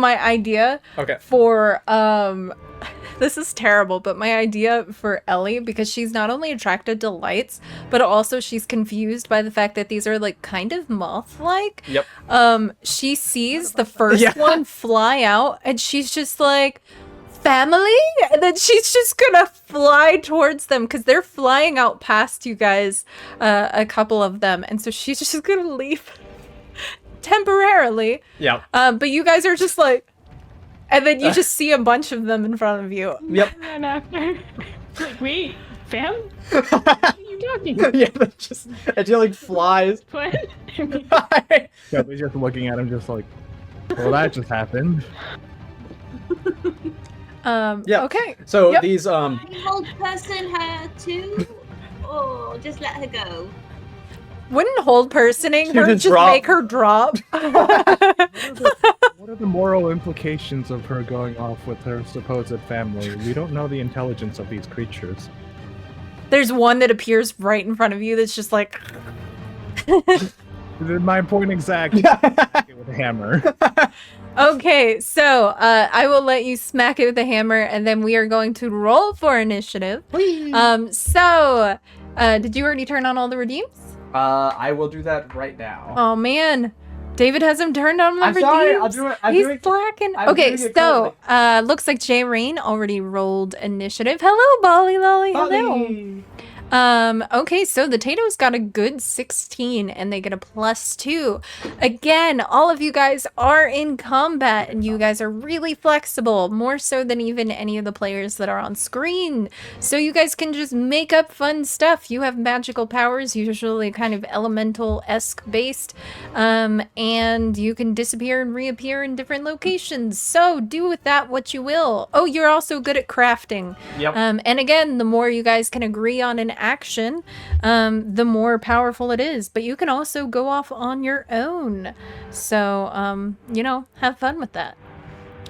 my idea for this is terrible, but my idea for Ellie, because she's not only attracted to lights, but also she's confused by the fact that these are like kind of moth-like. Yep. She sees the first one fly out and she's just like, family? And then she's just gonna fly towards them because they're flying out past you guys, a couple of them. And so she's just gonna leave temporarily. Yeah. But you guys are just like, and then you just see a bunch of them in front of you. Yep. And after, like, wait, fam? What are you talking? Yeah, that just it just like flies. What? Yeah, we're just looking at him, just like, well, that just happened. Yeah. Okay. So these Can hold person her too, or just let her go? Wouldn't hold personing her just drop. make her drop? What are the moral implications of her going off with her supposed family? We don't know the intelligence of these creatures. There's one that appears right in front of you that's just like... My point exact. With a hammer. Okay, so I will let you smack it with a hammer, and then we are going to roll for initiative. So, did you already turn on all the redeems? I will do that right now. Oh man, David hasn't turned on the redeems. Sorry, I'm doing. He's slacking. Okay, so looks like Jay Rain already rolled initiative. Hello, Bolly Lolly. Hello. Okay, so the Tato's got a good 16 and they get a +2. Again, all of you guys are in combat and you guys are really flexible, more so than even any of the players that are on screen. So you guys can just make up fun stuff. You have magical powers, usually kind of elemental-esque based, and you can disappear and reappear in different locations. So do with that what you will. Oh, you're also good at crafting. Yep. And again, the more you guys can agree on an action, the more powerful it is. But you can also go off on your own. So, you know, have fun with that.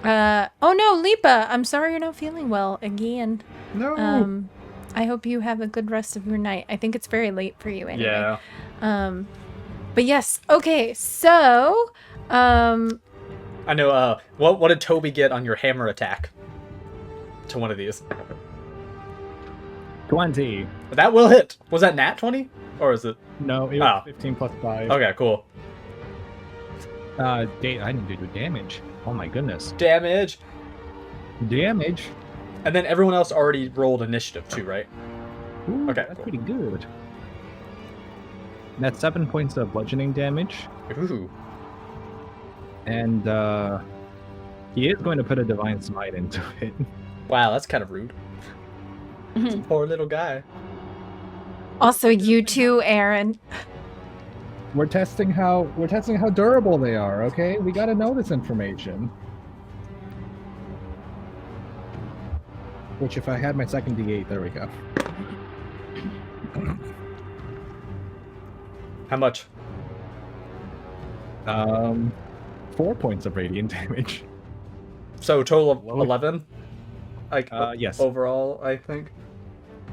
Oh no, Lipa, I'm sorry you're not feeling well again. No. I hope you have a good rest of your night. I think it's very late for you anyway. Yeah. But yes, okay, so, I know, what did Toby get on your hammer attack? To one of these. 20. That will hit. Was that nat 20? Or is it? No, it was 15 plus 5. Okay, cool. I need to do damage. Oh my goodness. Damage. Damage. And then everyone else already rolled initiative too, right? Ooh, Okay, that's cool. pretty good. That's 7 points of bludgeoning damage. Ooh. And he is going to put a divine smite into it. Wow, that's kind of rude. Poor little guy. also you too, Aaron. We're testing how durable they are, okay? We gotta know this information. Which if I had my second D8, there we go. How much? 4 points of radiant damage. So total of 11? Like, yes. overall, I think.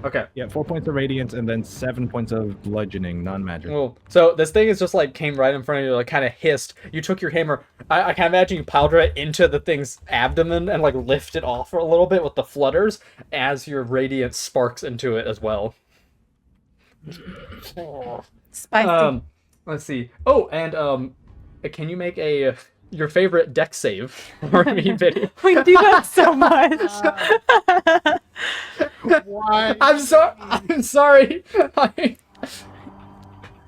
Okay. Yeah, 4 points of radiance and then 7 points of bludgeoning, non-magic. Well, so this thing is just like came right in front of you, like kind of hissed. You took your hammer. I can imagine you powder it into the thing's abdomen and like lift it off for a little bit with the flutters as your radiance sparks into it as well. Spicy. Let's see. Oh, and can you make a your favorite deck save for me, Biddy? We do that so much. Why? I'm sorry.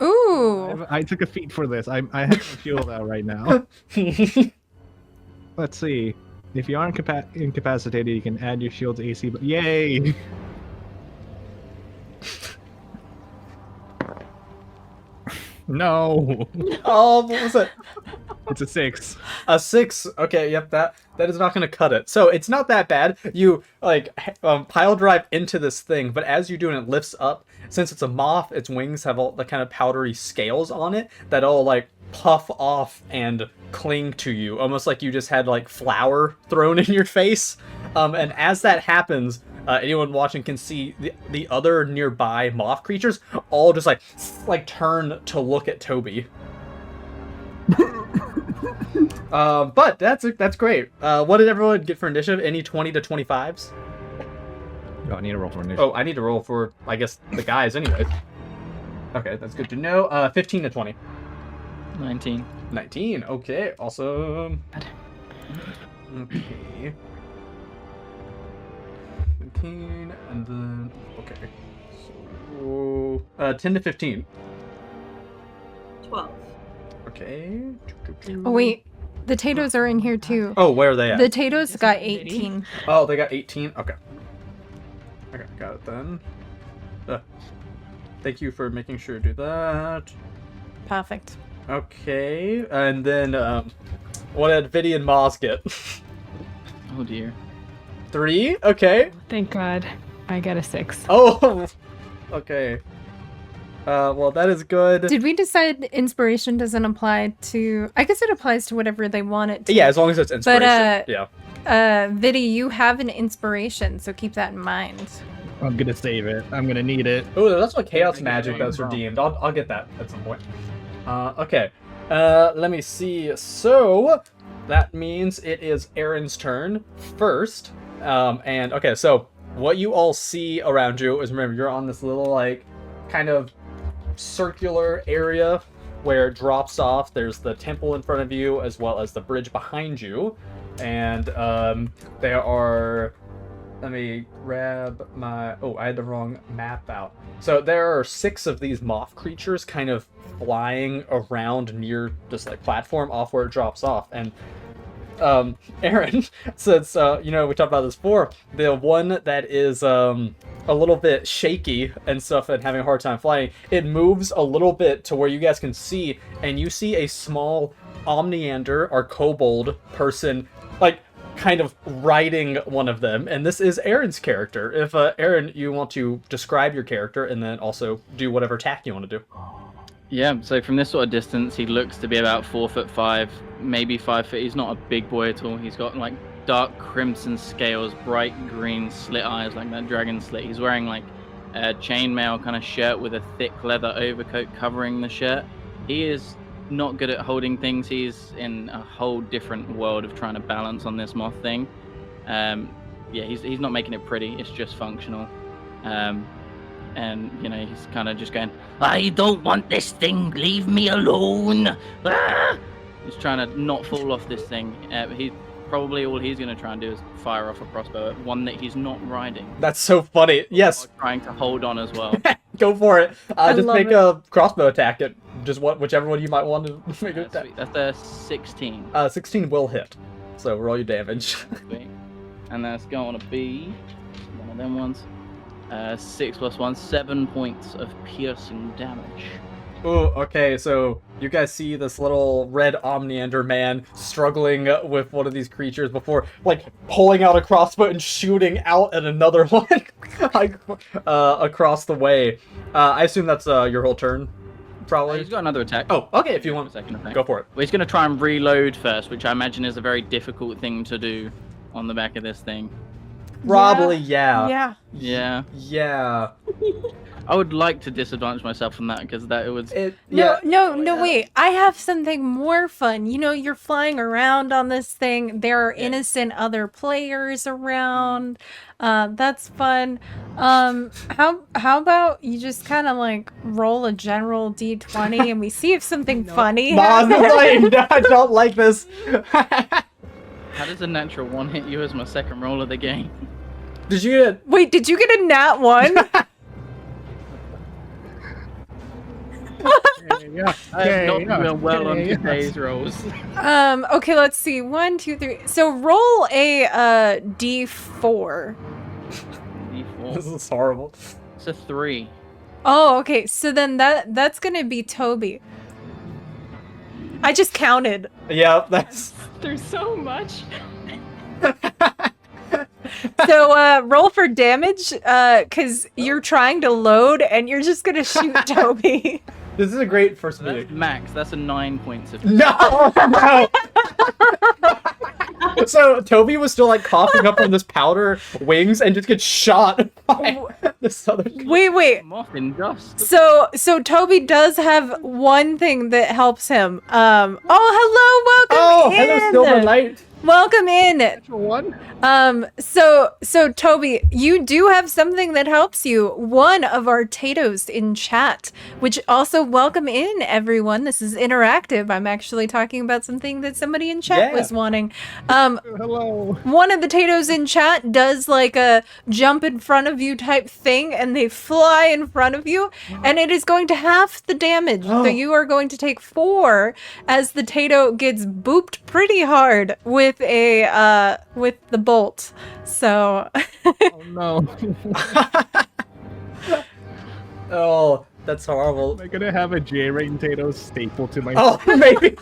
Ooh. I took a feat for this. I have my shield out right now. Let's see. If you are incapacitated, you can add your shield's AC. But yay! No. Oh, what was it? It's a 6. A 6. Okay, yep, that is not going to cut it. So it's not that bad. You like pile drive into this thing, but as you do, and it lifts up. Since it's a moth, its wings have all the kind of powdery scales on it that all like puff off and cling to you, almost like you just had like flour thrown in your face. And as that happens, anyone watching can see the other nearby moth creatures all just like turn to look at Toby. But that's great. What did everyone get for initiative? Any 20 to 25s? No, I need to roll for initiative. Oh, I need to roll for, I guess, the guys anyways. Okay, that's good to know. 15 to 20. 19. 19. Okay, awesome. Okay. 15, and then, okay. So, 10 to 15. 12. Okay. Oh wait, the Tatoes are in here too. Oh, where are they at? The Tatoes got 18. Oh, they got 18? Okay. Okay, got it then. Thank you for making sure to do that. Perfect. Okay, and then, what did Viddy and Moz get? Oh dear. 3? Okay. Thank God. I got a 6. Oh! Okay. Well, that is good. Did we decide inspiration doesn't apply to... I guess it applies to whatever they want it to. Yeah, as long as it's inspiration. But, yeah. Viddy, you have an inspiration, so keep that in mind. I'm gonna save it. I'm gonna need it. Oh, that's what Chaos think Magic it's that's wrong. redeemed. I'll get that at some point. Okay. Let me see. So, that means it is Aaron's turn first. And, okay, so what you all see around you is, remember, you're on this little, like, kind of circular area where it drops off. There's the temple in front of you as well as the bridge behind you. And, there are... Let me grab my... Oh, I had the wrong map out. So there are 6 of these moth creatures kind of flying around near this like platform off where it drops off. And Aaron, since we talked about this before, the one that is a little bit shaky and stuff and having a hard time flying, it moves a little bit to where you guys can see, and you see a small omniander or kobold person like kind of riding one of them, and this is Aaron's character. If Aaron, you want to describe your character and then also do whatever attack you want to do. Yeah, so from this sort of distance, he looks to be about 4'5", maybe 5 foot. He's not a big boy at all. He's got like dark crimson scales, bright green slit eyes like that dragon slit. He's wearing like a chainmail kind of shirt with a thick leather overcoat covering the shirt. He is not good at holding things. He's in a whole different world of trying to balance on this moth thing. He's not making it pretty. It's just functional. And he's kind of just going, I don't want this thing, leave me alone. Ah! He's trying to not fall off this thing. All he's going to try and do is fire off a crossbow at one that he's not riding. That's so funny. Yes. While trying to hold on as well. Go for it. Just love make it. a crossbow attack at just whichever one you might want to make an attack. Sweet. That's a 16. 16 will hit. So roll your damage. Sweet. And that's going to be one of them ones. 6 + 1, 7 points of piercing damage. Ooh, okay, so you guys see this little red omniander man struggling with one of these creatures before, like, pulling out a crossbow and shooting out at another one like, across the way. I assume that's your whole turn, probably? He's got another attack. Oh, okay, if you want. Second attack. Go for it. Well, he's going to try and reload first, which I imagine is a very difficult thing to do on the back of this thing. Probably, yeah. Yeah. Yeah. Yeah. I would like to disadvantage myself from that because that it would. No, wait. I have something more fun. You're flying around on this thing. There are innocent other players around. That's fun. How about you just kind of like roll a general D20 and we see if something funny Mom, happens? I don't like this. How does a natural 1 hit you as my second roll of the game? Did you get Wait, did you get a nat 1? I have not doing well on today's rolls. Okay, let's see. 1, 2, 3. So roll a D4. This is horrible. It's a 3. Oh, okay. So then that's gonna be Toby. I just counted. Yeah, that's... There's so much. So roll for damage, because you're trying to load and you're just gonna shoot Toby. This is a great first That's meeting. max. That's a 9 points of. No! No! So Toby was still like coughing up on this powder wings and just gets shot by this other. Wait. Muffin dust. So Toby does have one thing that helps him. Oh, hello, welcome in. Hello, Silver Light. Welcome in. For one? So Toby, you do have something that helps you. One of our Tatos in chat, which also welcome in everyone. This is interactive. I'm actually talking about something that somebody in chat was wanting. Hello. One of the Tatos in chat does like a jump in front of you type thing, and they fly in front of you, and it is going to half the damage. So you are going to take 4 as the Tato gets booped pretty hard with with the bolt. So Oh no. Oh, that's horrible. Am I gonna have a J-Ring Tato staple to my Oh, maybe.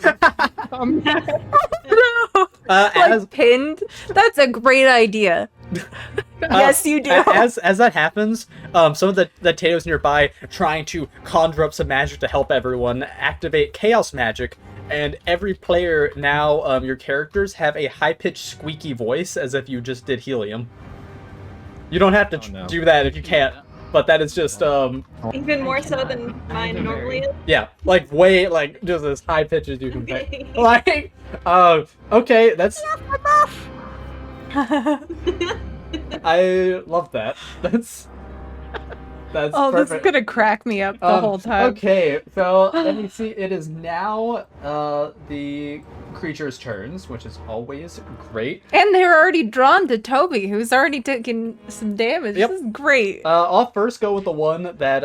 like pinned. That's a great idea. Yes, you do. As that happens, some of the Tatos nearby trying to conjure up some magic to help everyone activate chaos magic. And every player now, your characters have a high-pitched squeaky voice as if you just did helium. You don't have to do that if you can't, but that is just, Even more so than mine normally is. yeah, like way, like, just as high pitch as you can pick. Like, okay, that's... I love that. That's oh, perfect. this is gonna crack me up the whole time. Okay, so let me see. It is now the creature's turns, which is always great. And they're already drawn to Toby, who's already taken some damage. Yep. This is great. I'll first go with the one that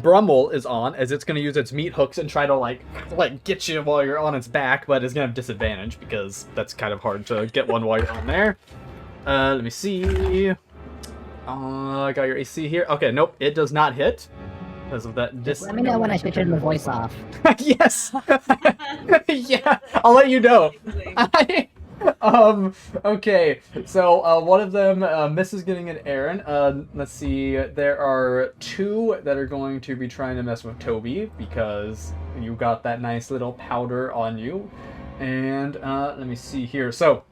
Brummel is on, as it's going to use its meat hooks and try to like get you while you're on its back, but it's going to have disadvantage because that's kind of hard to get one while you're on there. Let me see. I got your AC here. Okay, nope, it does not hit because of that. Let me know when I should turn the voice off. Yes. Yeah, I'll let you know. Okay, so one of them misses getting an Aaron. Let's see, there are 2 that are going to be trying to mess with Toby because you got that nice little powder on you. And let me see here. So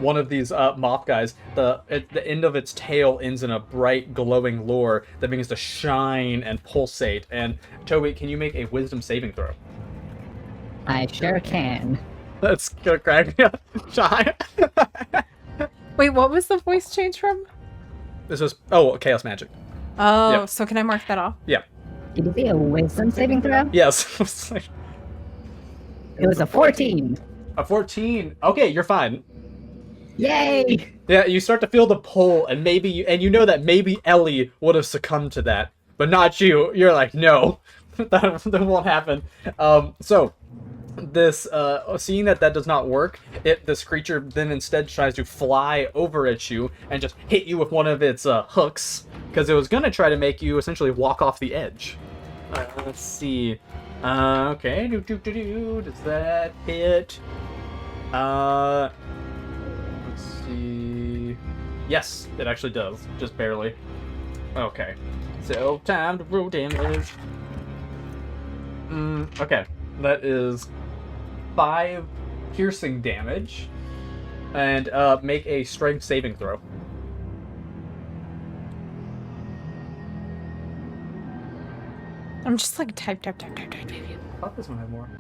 one of these moth guys, the end of its tail ends in a bright glowing lure that begins to shine and pulsate. And Toby, can you make a wisdom saving throw? I sure can. That's gonna crack me up. Shy. Wait, what was the voice change from? This was chaos magic. Oh, Yep. so can I mark that off? Yeah. Did you see a wisdom saving throw? Yes. It was a 14. A 14. Okay, you're fine. Yay! Yeah, you start to feel the pull, and you know that maybe Ellie would have succumbed to that, but not you. You're like, no, that won't happen. So this, seeing that does not work, this creature then instead tries to fly over at you and just hit you with one of its hooks, because it was gonna try to make you essentially walk off the edge. Let's see. Okay, does that hit? Let's see. Yes, it actually does, just barely. Okay, so time to roll damage. Okay, that is 5 piercing damage, and make a strength saving throw. I'm just like type. I thought this one had more.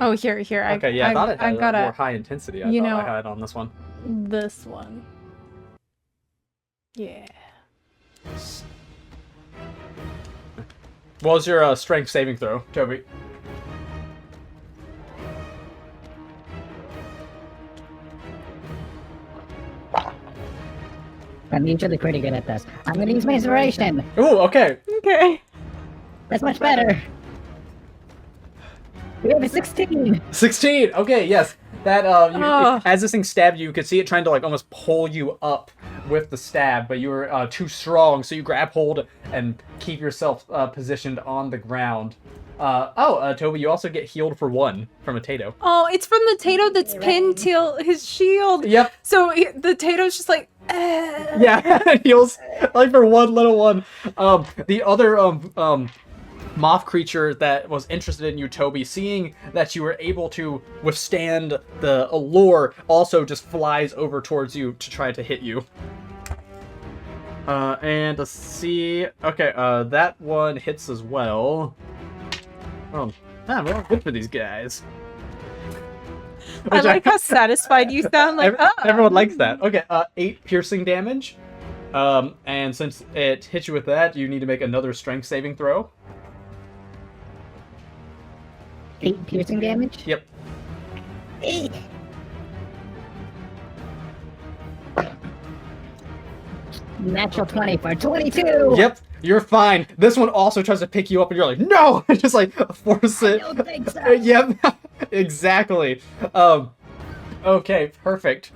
Oh, here. Okay, yeah, I thought it had got more high intensity. I had on this one. This one. Yeah. What was your strength saving throw, Toby? I'm usually pretty good at this. I'm gonna use my inspiration. Ooh, okay. Okay. That's much better. We have a 16. 16. Okay, yes. That as this thing stabbed you, you could see it trying to like almost pull you up with the stab, but you were too strong, so you grab hold and keep yourself positioned on the ground. Toby, you also get healed for 1 from a Tato. Oh, it's from the Tato that's pinned to his shield. Yep. So the Tato's just like, Yeah, it heals like for 1 little one. The other moth creature that was interested in you, Toby, seeing that you were able to withstand the allure, also just flies over towards you to try to hit you. And let's see. Okay, that one hits as well. Oh, well, good for these guys. I like how satisfied you sound. Like, everyone likes that. Okay, 8 piercing damage. And since it hits you with that, you need to make another strength saving throw. 8 piercing damage? Yep. 8. Natural 20 for 22! Yep, you're fine. This one also tries to pick you up, and you're like, no! Just like force it. I don't think so. Yep, exactly. Okay, perfect.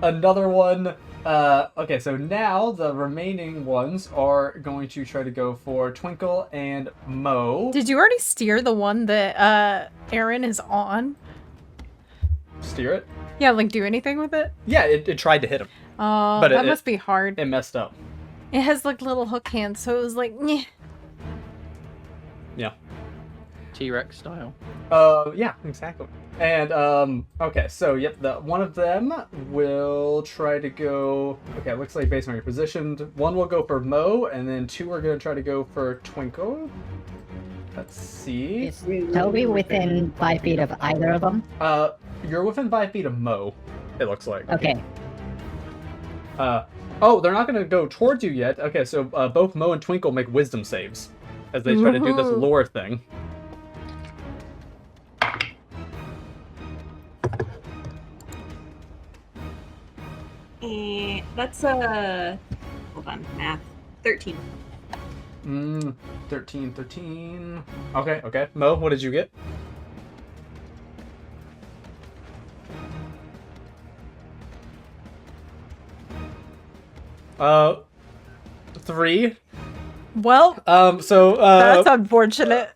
Another one. Okay, so now the remaining ones are going to try to go for Twinkle and Mo. did you already steer the one that Aaron is on? Steer it? Yeah, like do anything with it? Yeah, it tried to hit him. Oh, But that it- must be hard. It messed up. It has like little hook hands, so it was like, nyeh. Yeah. T-Rex style. Yeah, exactly. And, okay, so, yep, one of them will try to go... Okay, it looks like based on your position, one will go for Mo, and then 2 are going to try to go for Twinkle. Let's see. Is Toby within 5 feet of either of them? You're within 5 feet of Mo, it looks like. Okay. Oh, they're not going to go towards you yet. Okay, so both Mo and Twinkle make wisdom saves as they try to do this Woohoo. lore thing. And that's hold on, math. 13. 13. Okay. Mo, what did you get? Uh, 3. Well, So, that's unfortunate.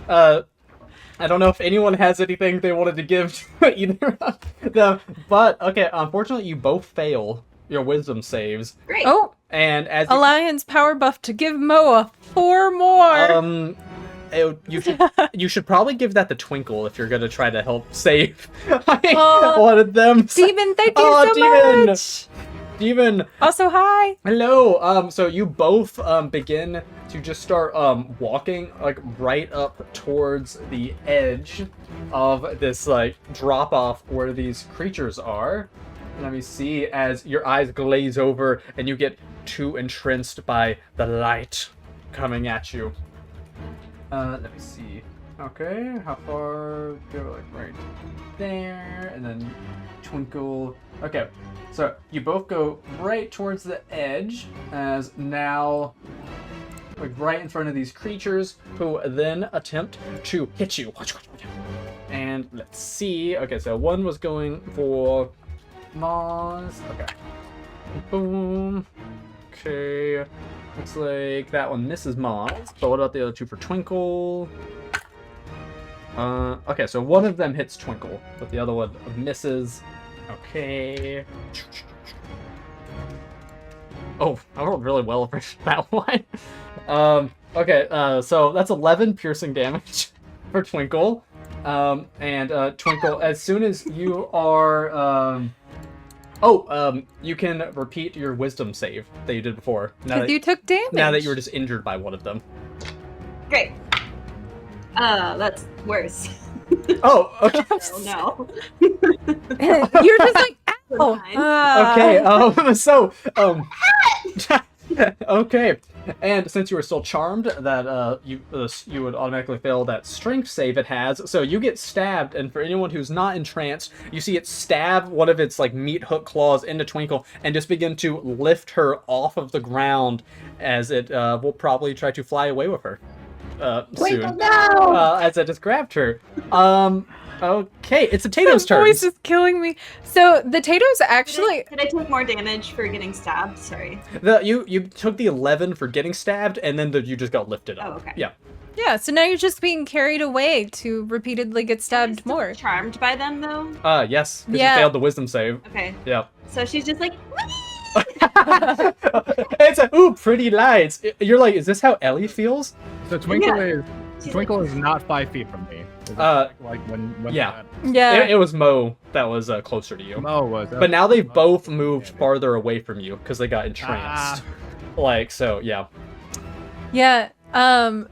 I don't know if anyone has anything they wanted to give to either of them, but, okay, unfortunately, you both fail your wisdom saves. Great. Oh, And as you, Alliance power buff to give Moa 4 more. you should probably give that to Twinkle if you're gonna try to help save Oh, one of them. Demon, thank you Oh, so Demon. much. Steven, Also, hi. hello. So you both begin to just start walking like right up towards the edge of this like drop off where these creatures are. Let me see as your eyes glaze over and you get too entranced by the light coming at you. Let me see. Okay, how far? Go like right there, and then Twinkle. Okay, so you both go right towards the edge, as now, like right in front of these creatures, who then attempt to hit you. And let's see. Okay, so one was going for Moz. Okay. Boom. Okay. Looks like that one misses Moz. But what about the other 2 for Twinkle? Okay, so one of them hits Twinkle, but the other one misses. Okay. Oh, I rolled really well for that one. Okay, so that's 11 piercing damage for Twinkle. And Twinkle, as soon as you are, you can repeat your wisdom save that you did before. Because you took damage. Now that you were just injured by one of them. Great. That's worse. Oh, okay. Oh no. You're just like, ow. Fine. Okay, and since you were still charmed, that you would automatically fail that strength save it has. So you get stabbed, and for anyone who's not entranced, you see it stab one of its like meat hook claws into Twinkle, and just begin to lift her off of the ground, as it will probably try to fly away with her Twinkle, soon. no! As I just grabbed her. Okay, it's the Tato's turn. voice is killing me. So the Tato's actually. Did I take more damage for getting stabbed? Sorry. You took the 11 for getting stabbed, and then you just got lifted up. Oh, okay. Yeah. Yeah, so now you're just being carried away to repeatedly get stabbed Still more. Charmed by them though. Yes, because Yeah. you failed the wisdom save. Okay. Yeah. So she's just like, "Whee!" It's a ooh, pretty lights. You're like, is this how Ellie feels? So Twinkle Yeah. is not 5 feet from me. Is Uh, that, like when yeah. Yeah. It was Mo that was closer to you. Mo was. But now they've both moved farther away from you because they got entranced. Like, so, yeah. Yeah.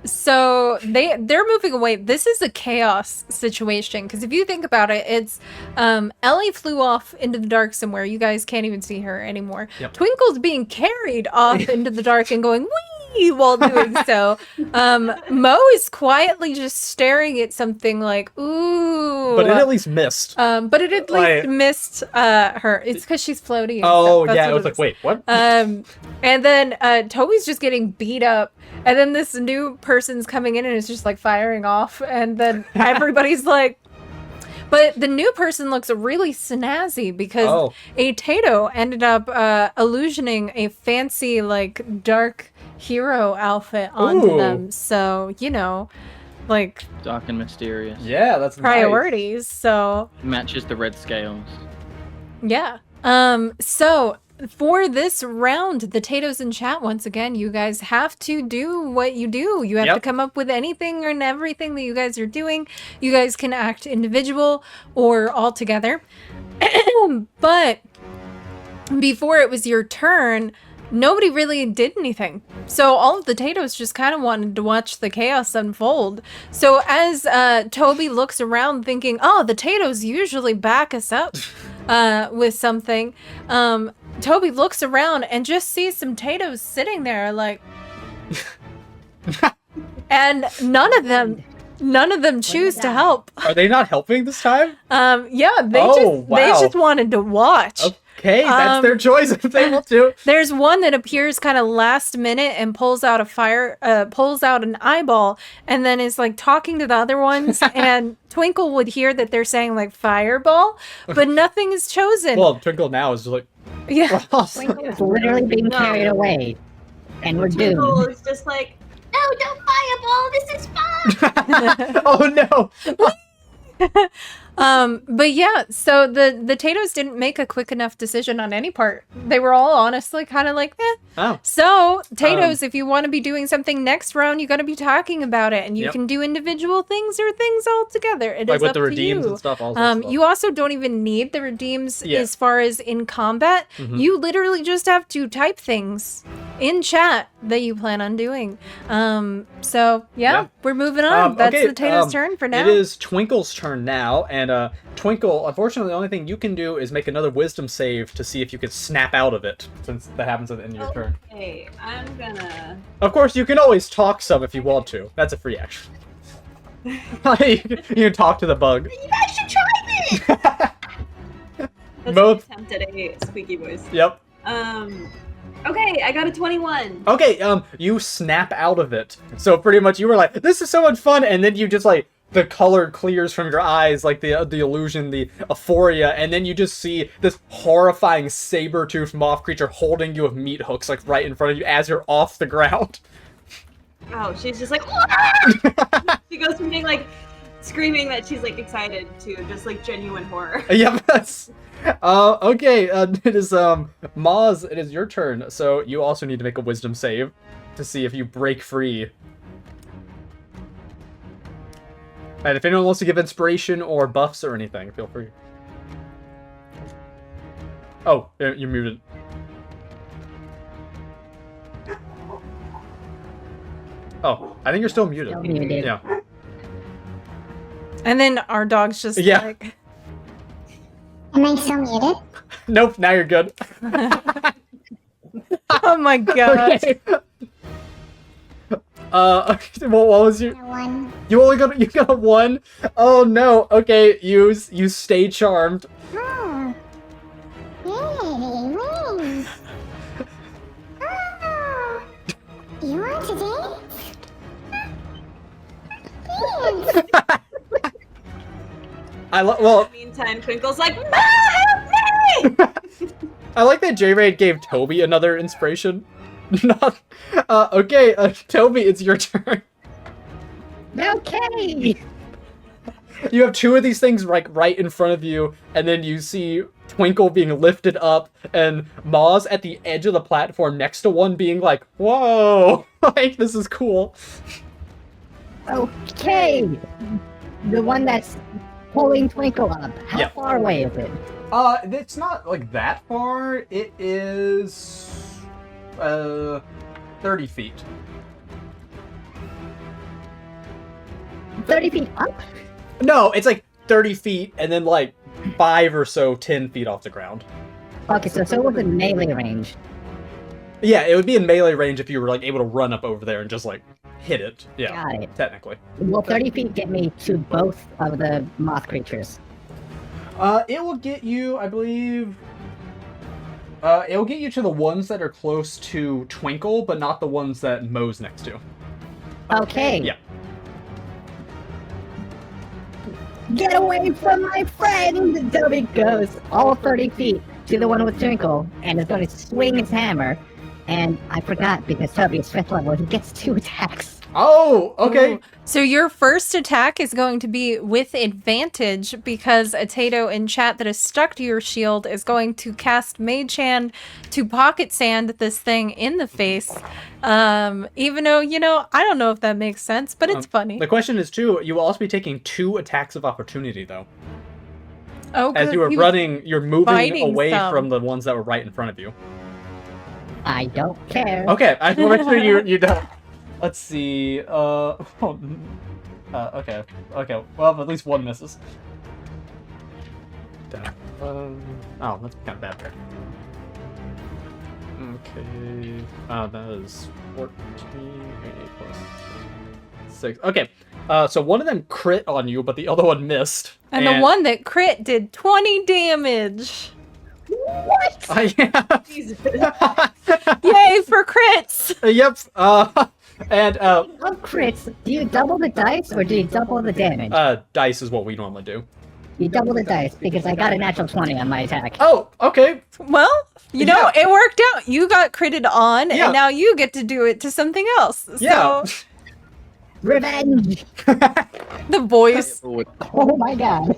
So they're moving away. This is a chaos situation because if you think about it, it's Ellie flew off into the dark somewhere. You guys can't even see her anymore. Yep. Twinkle's being carried off into the dark and going wee while doing so. Mo is quietly just staring at something like ooh. But it at least missed. But it at least missed her. It's because she's floating. And Oh, stuff. That's yeah. what It was like, is. wait, what? And then Toby's just getting beat up, and then this new person's coming in and is just like firing off, and then everybody's like, but the new person looks really snazzy because a Tato ended up illusioning a fancy like dark hero outfit onto Ooh. them. So you know, like Dark and mysterious. Yeah, that's priorities. So Matches the red scales. yeah. So for this round, the Tatoes in chat, once again, you guys have to do what you do. You have to come up with anything and everything that you guys are doing. You guys can act individual or all together. But before it was your turn, nobody really did anything. So all of the Tatoes just kind of wanted to watch the chaos unfold. So as Toby looks around thinking, oh, the Tatoes usually back us up with something, Toby looks around and just sees some Tatoes sitting there like... and none of them choose to help. Are they not helping this time? Yeah, they just wanted to watch. Okay, that's their choice if they want to. There's one that appears kind of last minute and pulls out an eyeball and then is like talking to the other ones and Twinkle would hear that they're saying like fireball, but nothing is chosen. Well, Twinkle now is just like, yeah. Twinkle is literally being carried away, and we're Twinkle doomed. is just like, no, don't fireball. This is fun. oh no. But yeah, so the Tatoes didn't make a quick enough decision on any part. They were all honestly kind of like, eh. Oh. So, Tatoes, if you want to be doing something next round, you got to be talking about it, and you can do individual things or things all together. It like is with up the to redeems you. and stuff. All that stuff. You also don't even need the redeems as far as in combat. You literally just have to type things in chat that you plan on doing. So yeah, we're moving on. That's okay, the Tatoes' turn for now. It is Twinkle's turn now, and Twinkle, unfortunately, the only thing you can do is make another wisdom save to see if you can snap out of it, since that happens at the end of your turn. Okay, I'm gonna... Of course, you can always talk some if you want to. That's a free action. you can talk to the bug. You guys should try this! That's Both. an attempt at a squeaky voice. Yep. Okay, I got a 21. Okay, you snap out of it. So pretty much you were like, this is so much fun, and then you just like, the color clears from your eyes, like the illusion, the euphoria, and then you just see this horrifying saber-toothed moth creature holding you with meat hooks, like right in front of you as you're off the ground. Oh, she's just like, she goes from being like screaming that she's like excited to just like genuine horror. Yep, that's... okay, it is, Maz, it is your turn, so you also need to make a wisdom save to see if you break free. And if anyone wants to give inspiration or buffs or anything, feel free. Oh, you're muted. Oh, I think you're still muted. Still muted. Yeah. And then our dog's just like... Am I still muted? Nope, now you're good. Oh my god. Okay. Okay, well, what was your... One. You got a 1? Oh no, okay, you stay charmed. Oh. Yay, wings. Oh. You want to dance? Dance. Well, Meantime, Twinkle's like, Ma, help me! I like that J-Raid gave Toby another inspiration. Not... okay, Toby, it's your turn. Okay. You have 2 of these things like right in front of you, and then you see Twinkle being lifted up, and Moz at the edge of the platform next to one being like, whoa, like, this is cool. Okay. The one that's pulling Twinkle up. How Yeah. far away is it? It's not, like, that far. It is, 30 feet. 30 feet up? No, it's like 30 feet, and then, like, 5 or so, 10 feet off the ground. Okay, so it was in melee range. Yeah, it would be in melee range if you were, like, able to run up over there and just, like, hit it. Yeah, Got it. technically. Will 30 feet get me to both of the moth creatures? It will get you, I believe... it will get you to the ones that are close to Twinkle, but not the ones that Mo's next to. Okay. Yeah. Get away from my friend! Toby goes all 30 feet to the one with Twinkle and is going to swing his hammer. And I forgot, because Toby is 5th level, he gets 2 attacks. Oh, okay. Ooh. So your first attack is going to be with advantage because a Tato in chat that is stuck to your shield is going to cast Mage Hand to pocket sand this thing in the face. Even though, I don't know if that makes sense, but it's funny. The question is, too, you will also be taking 2 attacks of opportunity, though. Oh, As you were he was running, you're moving fighting away some. from the ones that were right in front of you. I don't care. Okay, I will make sure you don't. Let's see. Okay. Well, at least one misses. Oh, that's kind of bad there. Okay. That is 14 plus 6. Okay. So one of them crit on you, but the other one missed. And the one that crit did 20 damage. What? Yeah. Jesus. Yay for crits! Yep. And On crits, do you double the dice or do you double the damage? dice is what we normally do. You double the dice because I got a natural 20 on my attack. Oh, okay. Well, Yeah. it worked out. You got critted on, Yeah. and now you get to do it to something else. Yeah. So, Revenge! the voice. Oh my god.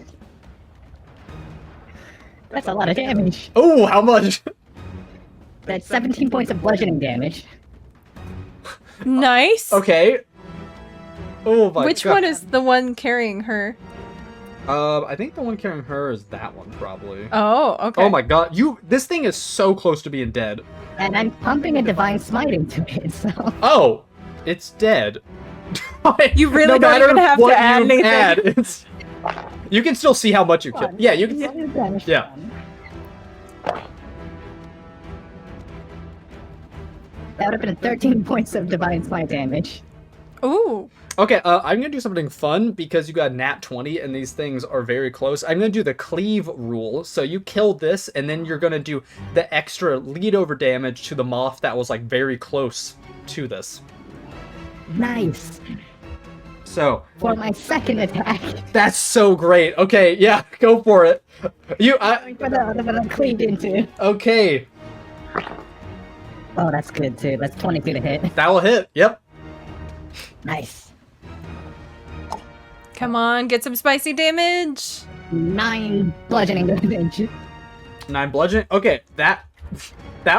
That's a lot of damage. Oh, how much? That's 17 points of bludgeoning damage. Nice. Okay. Oh my Which god. one is the one carrying her? I think the one carrying her is that one, probably. Oh, okay. Oh my god, this thing is so close to being dead. And I'm pumping a divine smite into it, so. Oh, it's dead. You really No don't matter even have to what add you anything. add, you can still see how much you killed. Yeah, you can. Yeah. That would have been 13 points of divine smite damage. Ooh. Okay, I'm gonna do something fun because you got nat 20 and these things are very close. I'm gonna do the cleave rule. So you kill this and then you're gonna do the extra lead over damage to the moth that was like very close to this. Nice. So For my second attack. that's so great. Okay, yeah, go for it. For the cleaved into. Okay, Oh, that's good too. That's 22 to hit. that will hit. Yep. Nice. Come on, get some spicy damage. 9 bludgeoning damage. 9 bludgeoning. Okay, that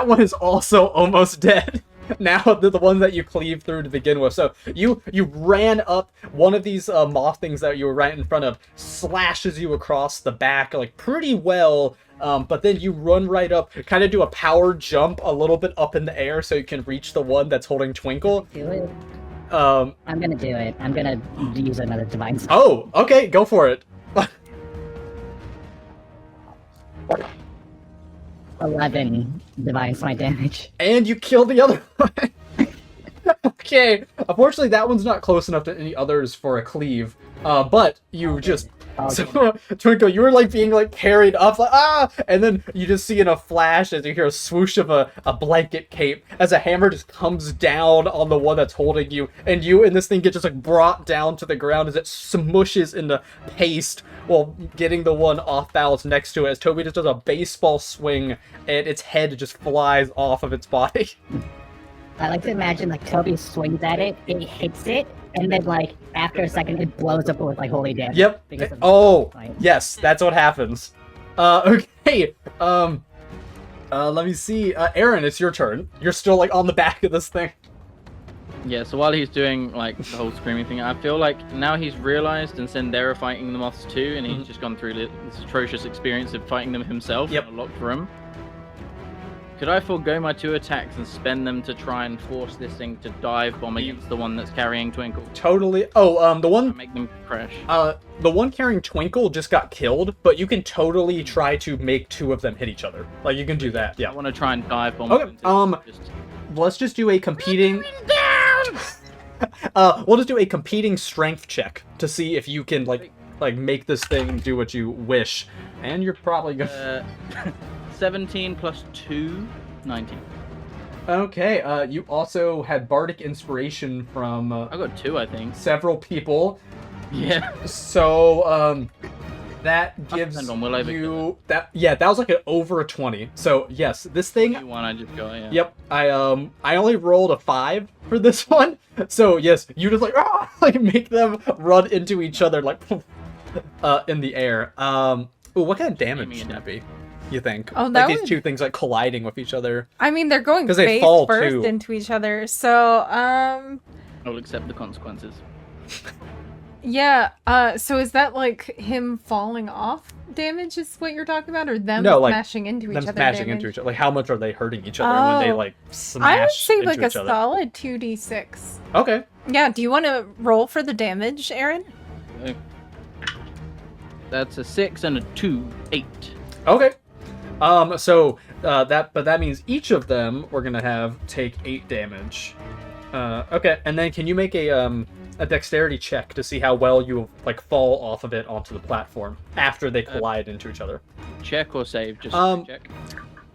one is also almost dead. Now the ones that you cleave through to begin with. So you ran up one of these moth things that you were right in front of, slashes you across the back like pretty well. But then you run right up, kind of do a power jump a little bit up in the air so you can reach the one that's holding Twinkle. Do it. I'm gonna do it. I'm gonna use another divine smite. Oh, okay, go for it. 11 divine smite damage. And you kill the other one. Okay, unfortunately that one's not close enough to any others for a cleave. But you just... So, Twinkle, you were like being like carried up, like and then you just see in a flash as you hear a swoosh of a blanket cape as a hammer just comes down on the one that's holding you, and you and this thing get just like brought down to the ground as it smushes into paste while getting the one off balance next to it as Toby just does a baseball swing and its head just flies off of its body. I like to imagine like Toby swings at it, it hits it, and then like after a second it blows up with like holy damage. Yep. because of Oh, the fight. yes, that's what happens. Okay. Let me see. Aaron, it's your turn. You're still like on the back of this thing. Yeah, so while he's doing like the whole screaming thing, I feel like now he's realized and then they're fighting the moths too, and he's just gone through this atrocious experience of fighting them himself in a locked room. Could I forego my 2 attacks and spend them to try and force this thing to dive bomb against the one that's carrying Twinkle? Totally. Oh, the one. Make them crash. The one carrying Twinkle just got killed, but you can totally try to make 2 of them hit each other. Like you can do that. Yeah. I want to try and dive bomb. Okay. Let's just do a competing. We'll just do a competing strength check to see if you can like make this thing do what you wish, and you're probably gonna. 17 plus 2, 19. Okay. You also had bardic inspiration from. I got 2, I think. Several people. Yeah. So that gives you that. Yeah, that was like over a 20. So yes, this thing. One I just got. Yeah. Yep. I only rolled a 5 for this one. So yes, you just like make them run into each other like in the air. Ooh, what kind of damage would that be? You think? Oh, like these 2 things like colliding with each other. I mean, they're going they face fall first too. into each other. So I'll accept the consequences. Yeah. So is that like him falling off damage? Is what you're talking about, or them smashing into each other? Smashing into each other. Like how much are they hurting each other when they like smash? I would say like a each other? solid 2d6. Okay. Yeah. Do you want to roll for the damage, Aaron? That's a 6 and a 2, 8. Okay. So that means each of them we're gonna take 8 damage. Okay, and then can you make a dexterity check to see how well you like fall off of it onto the platform after they collide into each other? Check or save? Just check.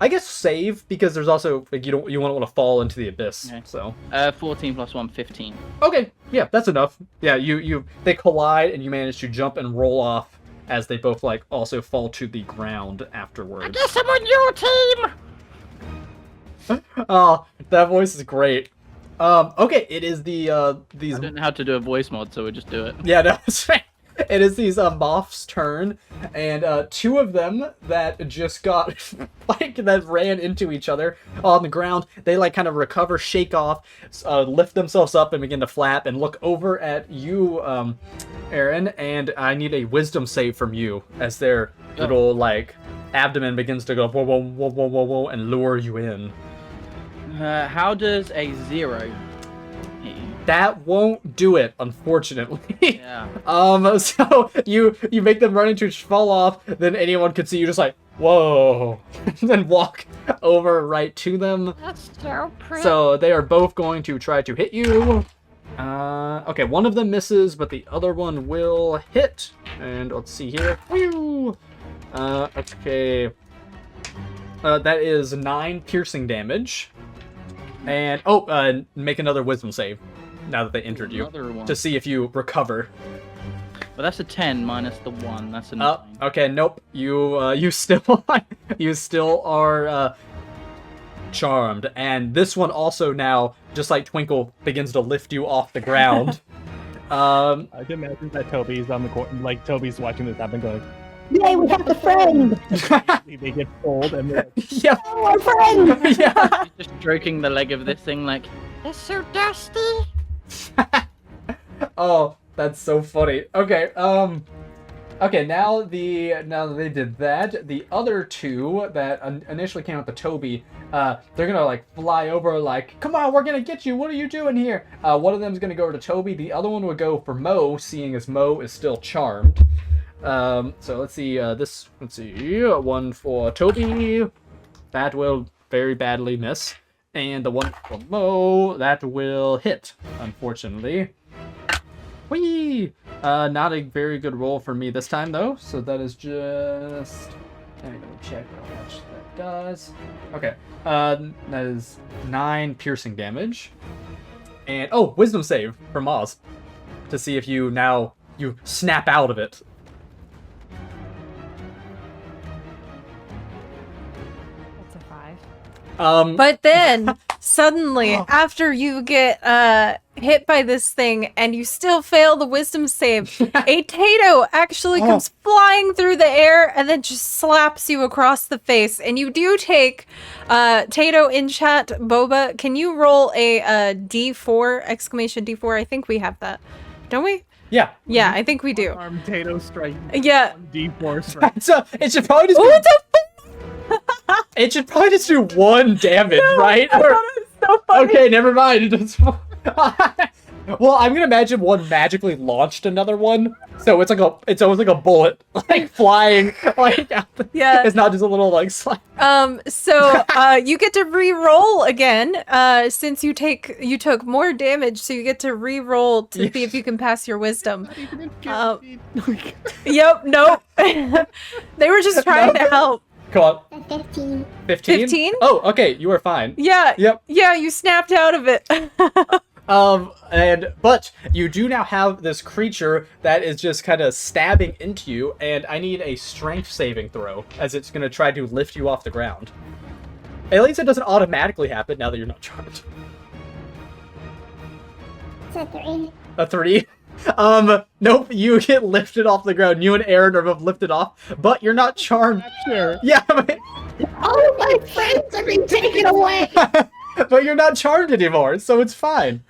I guess save, because there's also like you won't want to fall into the abyss. Okay. So 14 plus 1, 15. Okay, yeah, that's enough. Yeah, they collide and you manage to jump and roll off as they both like also fall to the ground afterwards. I guess I'm on your team. Oh, that voice is great. Okay, it is these. I don't know how to do a voice mod, so we'll just do it. Yeah, no, it's fine. It is these moths' turn, and 2 of them that just got that ran into each other on the ground. They like kind of recover, shake off, lift themselves up, and begin to flap and look over at you, Aaron. And I need a wisdom save from you as their little like abdomen begins to go whoa whoa whoa whoa whoa whoa and lure you in. How does a 0? That won't do it, unfortunately. Yeah. So you make them run into fall off, then anyone could see you just like, whoa, and then walk over right to them. That's so pretty. So they are both going to try to hit you. Okay, one of them misses, but the other one will hit. And let's see here. Woo! Okay. That is 9 piercing damage. And make another wisdom save. Now that they injured you, to see if you recover. But that's a 10 minus the 1. That's a 9. Okay, nope. You still are charmed, and this one also now, just like Twinkle, begins to lift you off the ground. I can imagine that Toby's on the court, like Toby's watching this happen, going, "Yay, we have a friend!" They get pulled, and they're like, yeah, "Oh, our friend!" Yeah. Just stroking the leg of this thing, like, It's so dusty. Oh, that's so funny. Okay, okay, now that they did that, the other 2 that initially came up to Toby, they're gonna like fly over, like, come on, we're gonna get you. What are you doing here? One of them's gonna go to Toby. The other one would go for Mo, seeing as Mo is still charmed. So let's see. Let's see. One for Toby. That will very badly miss. And the one for Mo, that will hit, unfortunately. Whee! Not a very good roll for me this time, though. So that is just... Let me double check how much that does. Okay. That is 9 piercing damage. And, wisdom save from Oz. To see if you snap out of it. That's a 5. But then Suddenly, after you get hit by this thing and you still fail the wisdom save, a Tato actually comes flying through the air and then just slaps you across the face. And you do take Tato in chat. Boba, can you roll a D4 exclamation D4? I think we have that, don't we? Yeah. Yeah, I think we do. Arm Tato strike. Yeah. D4 strike. So it should probably just. Oh, it's It should probably just do 1 damage, right? I thought it was so funny. Okay, never mind. Well, I'm gonna imagine one magically launched another one, so it's almost like a bullet, like flying, like out Yeah. It's not just a little like slap. So you get to re-roll again, since you took more damage, so you get to re-roll to see if you can pass your wisdom. Yep, nope. They were just trying to help. Come on. 15. 15? 15? Oh, okay, you are fine. Yeah. Yep. Yeah, you snapped out of it. But you do now have this creature that is just kind of stabbing into you, and I need a strength saving throw as it's going to try to lift you off the ground. At least it doesn't automatically happen now that you're not charmed. It's a 3. A 3? Nope, you get lifted off the ground. You and Aaron are both lifted off, but you're not charmed. Sure. Yeah, but, All of my friends are being taken away. but you're not charmed anymore, so it's fine.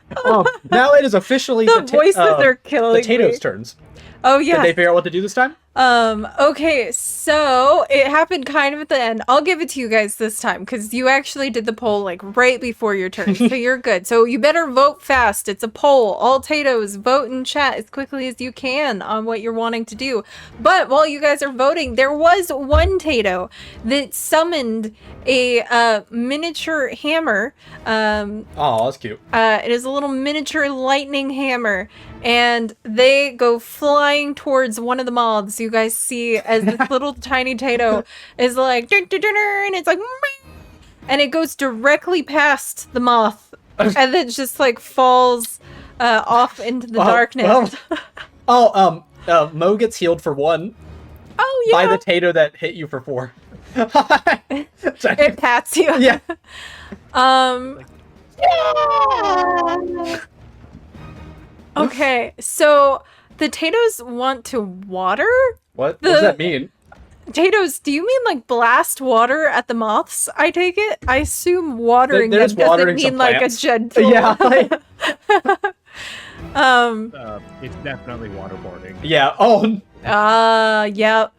Now it is officially The voices are killing Potato's me. turns. Oh Did yeah. they figure out what to do this time? Okay, so it happened kind of at the end. I'll give it to you guys this time because you actually did the poll like right before your turn, so you're good. So you better vote fast. It's a poll. All Tatos, vote in chat as quickly as you can on what you're wanting to do. But while you guys are voting, there was one Tato that summoned a miniature hammer. Oh, that's cute. It is a little miniature lightning hammer, and they go flying towards one of the moths. You guys see as this little tiny Tato is like, "Dun, dun, dun, dun," and it's like, "Meow," and it goes directly past the moth, and then just like falls off into the darkness. Mo gets healed for 1 Oh yeah, by the Tato that hit you for 4. it pats you. Yeah. Okay, so the Tatos want to water. What does that mean? Tatos, do you mean like blast water at the moths? I take it. I assume watering They're them just doesn't watering mean some like plants. a gentle. Yeah. Like, It's definitely waterboarding. yeah. Oh. Yep.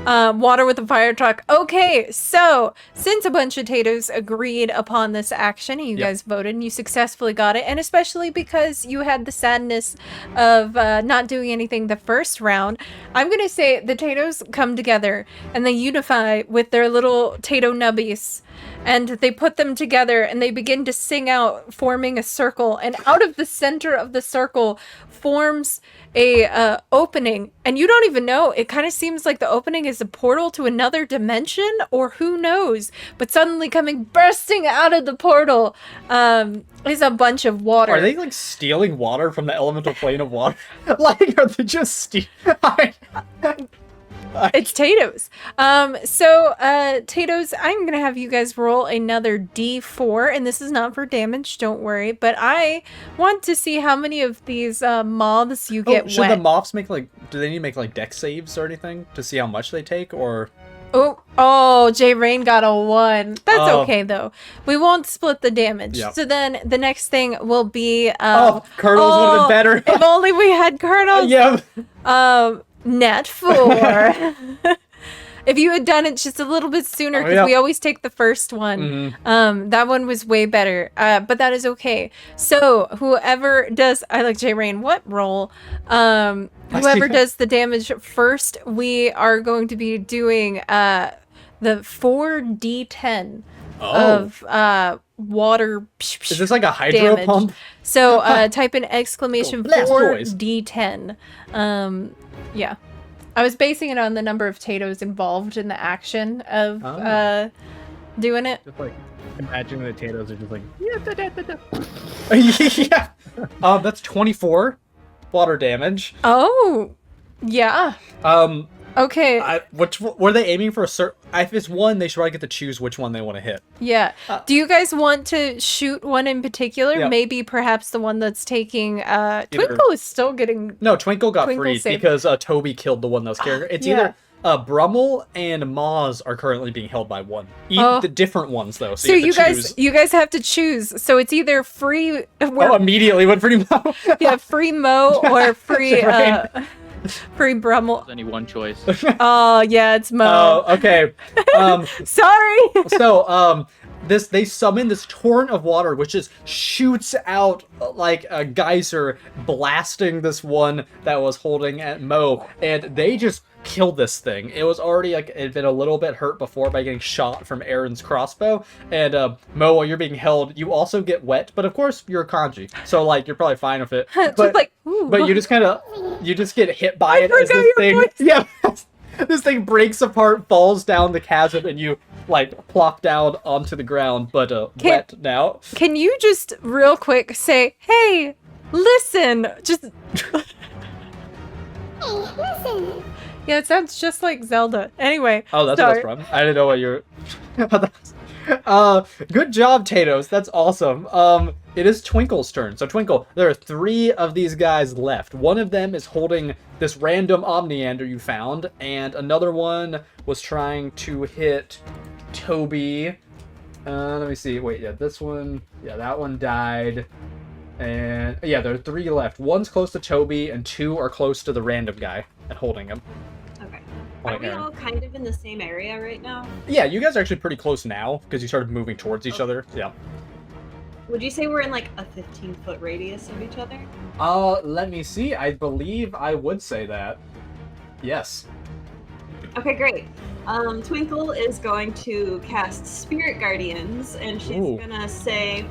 Water with a fire truck. Okay, so since a bunch of Tatos agreed upon this action and you guys voted and you successfully got it, and especially because you had the sadness of not doing anything the first round, I'm gonna say the Tatos come together and they unify with their little Tato nubbies. And they put them together and they begin to sing out, forming a circle. And out of the center of the circle forms a opening. And you don't even know. It kind of seems like the opening is a portal to another dimension, or who knows. But suddenly bursting out of the portal is a bunch of water. Are they like stealing water from the elemental plane of water? Like, are they just stealing? It's Tatos. So Tatos, I'm gonna have you guys roll another D4, and this is not for damage, don't worry. But I want to see how many of these moths you get Should wet. the moths make like? Do they need to make like dex saves or anything to see how much they take? Or Oh, J Rain got a 1. That's Oh. okay though. We won't split the damage. Yep. So then the next thing will be Colonels would have been better. If only we had Colonels. Yeah. Net 4. If you had done it just a little bit sooner, because we always take the first one. That one was way better. But that is okay. So whoever does, I like J Rain. What roll? Whoever does the damage first, we are going to be doing the 4d10 of water. Is this like a hydro damage. pump? So type in exclamation Blast boys. 4d10. Yeah. I was basing it on the number of Tatos involved in the action of doing it. Just like imagining the potatoes are just like Yeah. That's 24 water damage. Oh, yeah. Okay. Which were they aiming for a certain? If it's one, they should probably get to choose which one they want to hit. Yeah. Do you guys want to shoot one in particular? Yeah. Maybe perhaps the one that's taking Twinkle is still getting No, Twinkle got Twinkle freed saved. because Toby killed the one that was carrying her. It's Yeah. either Brummel and Moz are currently being held by one. The different ones though. So, So you have to choose. you guys have to choose. So it's either free Immediately went free Mo. yeah, free Mo or free Right. free Brummel. There's only one choice. Oh, yeah, it's Mo. Oh, okay. Sorry. So, they summon this torrent of water, which just shoots out like a geyser, blasting this one that was holding at Mo, and they just killed this thing. It was already like it had been a little bit hurt before by getting shot from Aaron's crossbow, and Mo, while you're being held, you also get wet, but of course you're a kanji, so like you're probably fine with it. Just But like, ooh. but you just get hit by it as forgot this your thing. voice. Yeah. This thing breaks apart, falls down the chasm, and you like plop down onto the ground, but wet now. Can you just real quick say, "Hey, listen." Just Hey, listen. Yeah, it sounds just like Zelda. Anyway. Oh, that's sorry. what that's from. I didn't know what you're. Good job, Tatos. That's awesome. It is Twinkle's turn. So Twinkle, there are 3 of these guys left. One of them is holding this random Omniander you found, and another one was trying to hit Toby. Let me see. Wait, yeah, this one. Yeah, that one died. And yeah, there are 3 left. One's close to Toby, and 2 are close to the random guy and holding him. Okay. Like Are we Aaron. all kind of in the same area right now? Yeah, you guys are actually pretty close now because you started moving towards each other. Yeah. Would you say we're in like a 15-foot radius of each other? Let me see. I believe I would say that. Yes. Okay, great. Twinkle is going to cast Spirit Guardians, and she's Ooh. gonna say,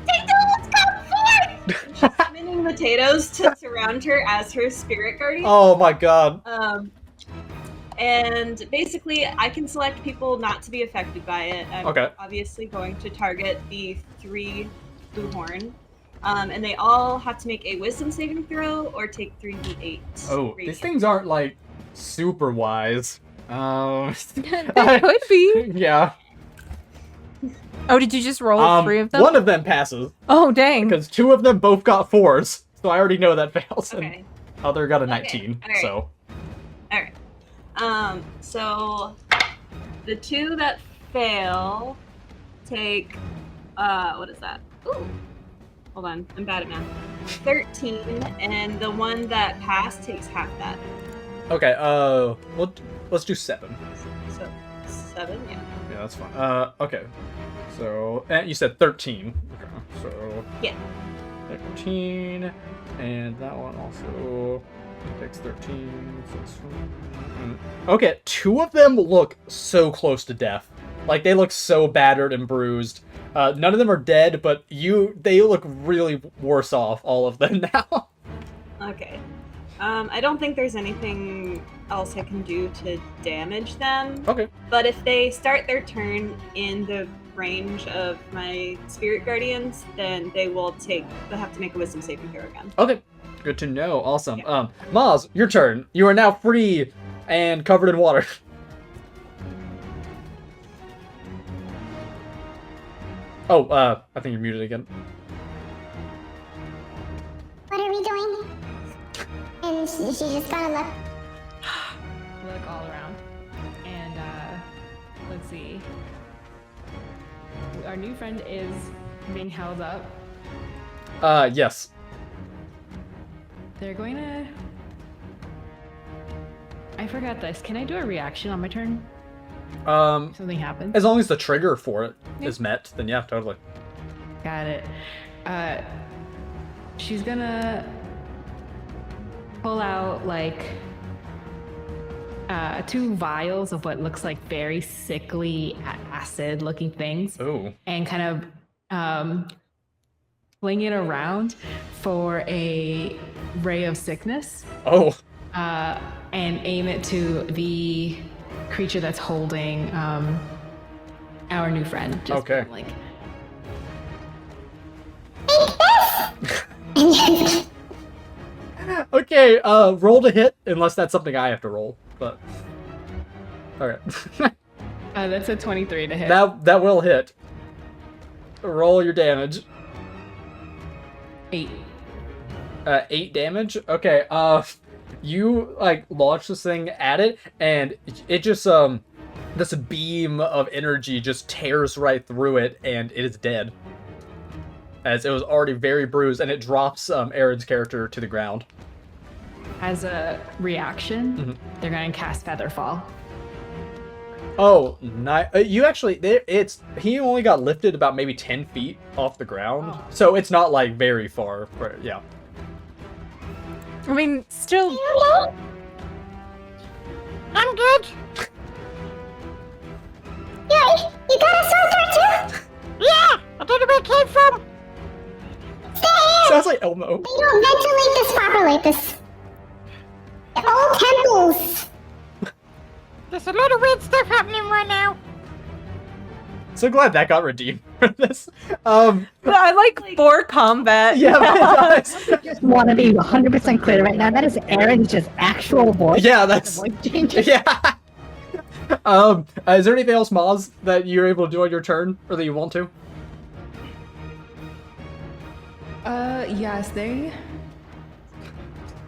"Potatoes, come forth!" She's summoning potatoes to surround her as her Spirit Guardian. Oh my god. And basically, I can select people not to be affected by it. I'm Okay. obviously going to target the 3 blue horn. And they all have to make a wisdom saving throw or take 3d8. Oh, these radiant. things aren't like super wise. They could be. Yeah. Oh, did you just roll 3 of them? One of them passes Oh, dang. because 2 of them both got 4s, so I already know that fails. Okay. And other got a 19. alright. So. Alright. So the 2 that fail take what is that? Ooh. Hold on, I'm bad at math. 13, and the one that passed takes half that. Okay. Let's do 7. So 7, yeah. Yeah, that's fine. Okay. So, and you said 13. Okay, so. Yeah. 13, and that one also takes 13. So it's okay, 2 of them look so close to death. Like they look so battered and bruised. None of them are dead, but they look really worse off. All of them now. Okay. I don't think there's anything else I can do to damage them. Okay. But if they start their turn in the range of my Spirit Guardians, then they'll have to make a Wisdom saving throw again. Okay. Good to know. Awesome. Yeah. Maz, your turn. You are now free and covered in water. Oh, I think you're muted again. What are we doing? And she just gotta look. Look all around. And let's see. Our new friend is being held up. Yes. They're going to... I forgot this. Can I do a reaction on my turn? If something happens? As long as the trigger for it is met, then yeah, totally. Got it. She's gonna pull out like 2 vials of what looks like very sickly acid-looking things, Ooh. and kind of fling it around for a ray of sickness, Oh. and aim it to the creature that's holding our new friend. Just Okay. like. And Okay, roll to hit, unless that's something I have to roll, but... Okay. That's a 23 to hit. That will hit. Roll your damage. 8. 8 damage? Okay, you, like, launch this thing at it, and it just, this beam of energy just tears right through it, and it is dead. As it was already very bruised, and it drops, Aaron's character to the ground. As a reaction, they're going to cast Featherfall. Oh, you actually, he only got lifted about maybe 10 feet off the ground, so it's not, like, very far, but, yeah. I mean, still. I'm good. Yeah, you got a sword there too? Yeah, I don't know where it came from. Stay here. Sounds like Elmo. They don't ventilate this properly. This old temples. There's a lot of weird stuff happening right now. So glad that got redeemed for this. I like for combat. Yeah, I just want to be 100% clear right now. That is Aaron's just actual voice. Yeah, that's... Voice changes. Yeah. Is there anything else, Maz, that you're able to do on your turn, or that you want to? Yes, they...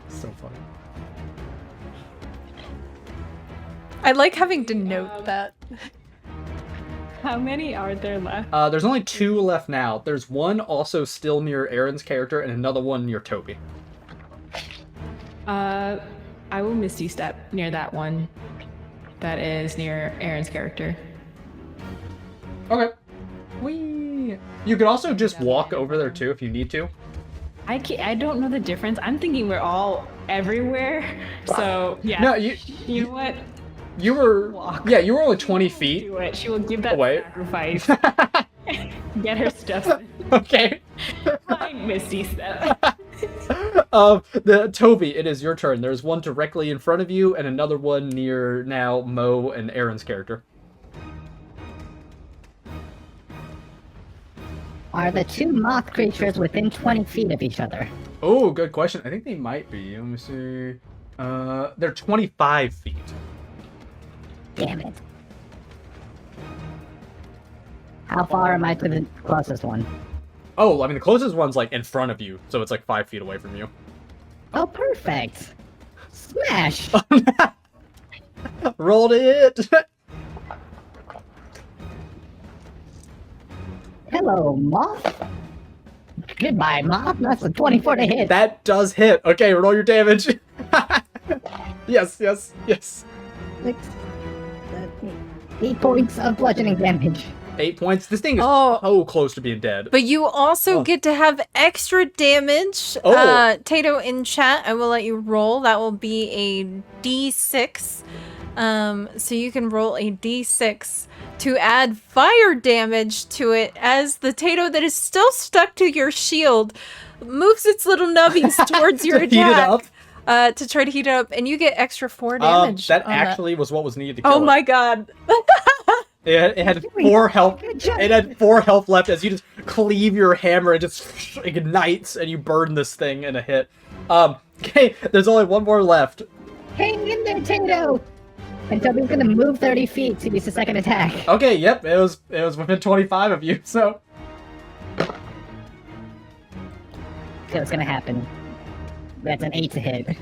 So funny. I like having to note that. How many are there left? There's only 2 left now. There's one also still near Aaron's character, and another one near Toby. I will Misty Step near that one. That is near Aaron's character. Okay. Whee! You could also just walk over there too if you need to. I don't know the difference. I'm thinking we're all everywhere. So yeah. No, you know what? You were Yeah, you were only 20 feet. Do it. She will give that away. Sacrifice. Get her stuff. Okay. Fine, Misty Step. Toby, it is your turn. There's one directly in front of you, and another one near now Mo and Aaron's character. Are the 2 moth creatures within 20 feet of each other? Oh, good question. I think they might be. Let me see. They're 25 feet. Damn it. How far am I to the closest one? Oh, I mean, the closest one's, like, in front of you, so it's, like, 5 feet away from you. Oh, perfect. Smash! Rolled it! Hello, moth. Goodbye, moth. That's a 24 to hit. That does hit. Okay, roll your damage. Yes. 6, 8 points of bludgeoning damage. 8 points. This thing is Oh. so close to being dead. But you also get to have extra damage. Oh. Tato in chat, I will let you roll. That will be a D6. So you can roll a D6 to add fire damage to it as the Tato that is still stuck to your shield moves its little nubbies towards your To heat it attack. up? To try to heat it up, and you get extra 4 damage. That on actually was what was needed to kill Oh it. my god. It had 4 health. It had 4 health left as you just cleave your hammer and just ignites and you burn this thing in a hit. Okay, there's only one more left. Hang in there, Tato! And Toby's gonna move 30 feet to use the second attack. Okay, yep, it was within 25 of you, so. So it's gonna happen. That's an 8 to hit.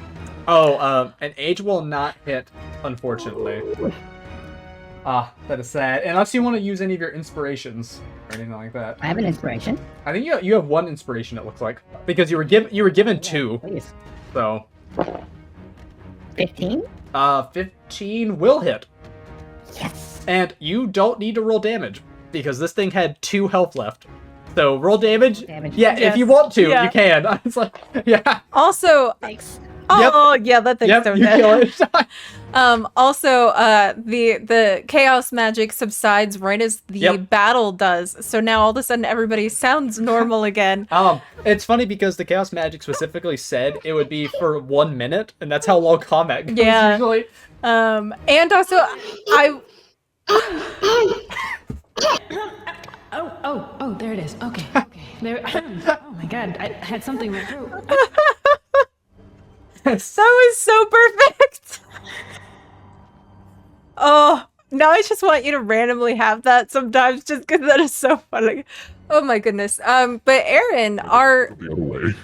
Oh, an age will not hit, unfortunately. Ah, that is sad. Unless you want to use any of your inspirations or anything like that. I have an inspiration. I think you have 1 inspiration. It looks like because you were given 2. Please. So. 15? 15 will hit. Yes. And you don't need to roll damage because this thing had 2 health left. So roll damage. Damage. Yeah, Yes. if you want to, Yeah. you can. It's like, yeah. Also, Thanks. oh yeah, that thing's Yep, so you dead. kill it. Also, the chaos magic subsides right as the Yep. battle does. So now all of a sudden everybody sounds normal again. It's funny because the chaos magic specifically said it would be for 1 minute, and that's how long combat goes Yeah. usually. And also Oh, there it is. Okay. There. Oh my god, I had something in my throat. Yes. That was so perfect. Oh, now I just want you to randomly have that sometimes just because that is so funny. Oh my goodness. But Aaron, our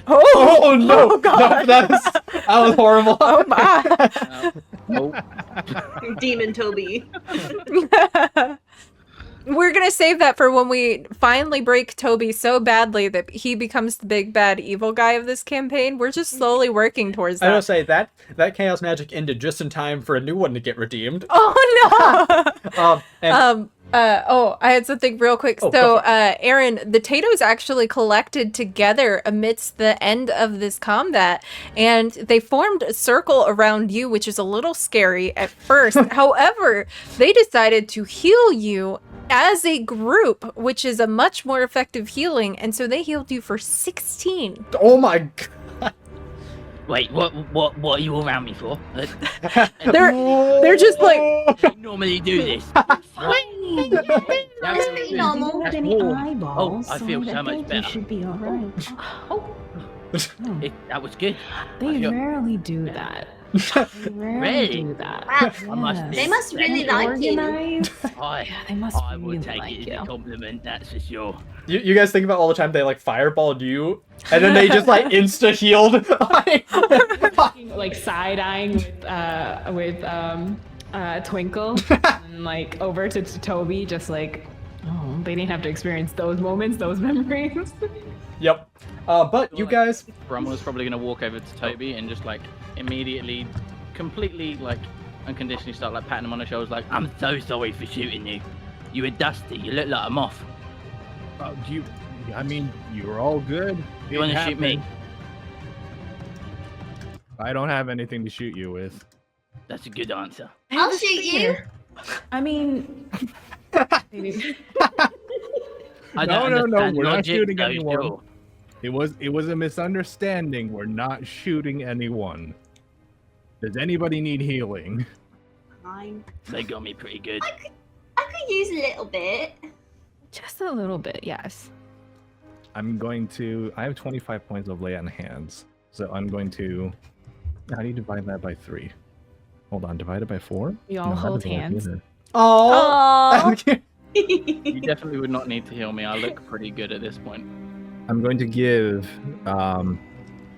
Oh no! oh god, that was horrible. Oh my. Oh, Demon Toby. We're gonna save that for when we finally break Toby so badly that he becomes the big bad evil guy of this campaign. We're just slowly working towards I that. will say that chaos magic ended just in time for a new one to get redeemed. Oh no! And I had something real quick. Oh, So, go for Aaron, the Tatoes actually collected together amidst the end of this combat, and they formed a circle around you, which is a little scary at first. However, they decided to heal you as a group, which is a much more effective healing, and so they healed you for 16. oh my god. Wait, what are you all around me for? They're just like, I normally do this. That's pretty normal. That's Any warm. eyeballs, Oh, I feel so much think you better. should be all right. Oh, That was good. they I feel- rarely do that. They rarely Really? do that. Wow. I must Yes. be- They must really They're like you. organized. I, Yeah, they must I will really take like it you. as a compliment, that's for sure. You guys think about all the time they like fireballed you, and then they just like insta healed. Like side eyeing with Twinkle, and like over to Toby, just like, oh, they didn't have to experience those moments, those memories. Yep. But you guys, Brummel's probably gonna walk over to Toby and just like immediately, completely like unconditionally start like patting him on the shoulders, like, I'm so sorry for shooting you. You were dusty, you look like a moth. I mean, you were all good. You want to shoot me? I don't have anything to shoot you with. That's a good answer. I'll shoot you. I mean, I No, don't no, understand we're not logic, shooting though, anyone. sure. It was a misunderstanding. We're not shooting anyone. Does anybody need healing? Fine. They got me pretty good. I could use a little bit. just a little bit, yes. I have 25 points of lay on hands. So I'm going to, how do you divide that by 3? Hold on, divided by 4? We all No, that hold doesn't work hands. either. oh, you definitely would not need to heal me. I look pretty good at this point. I'm going to give,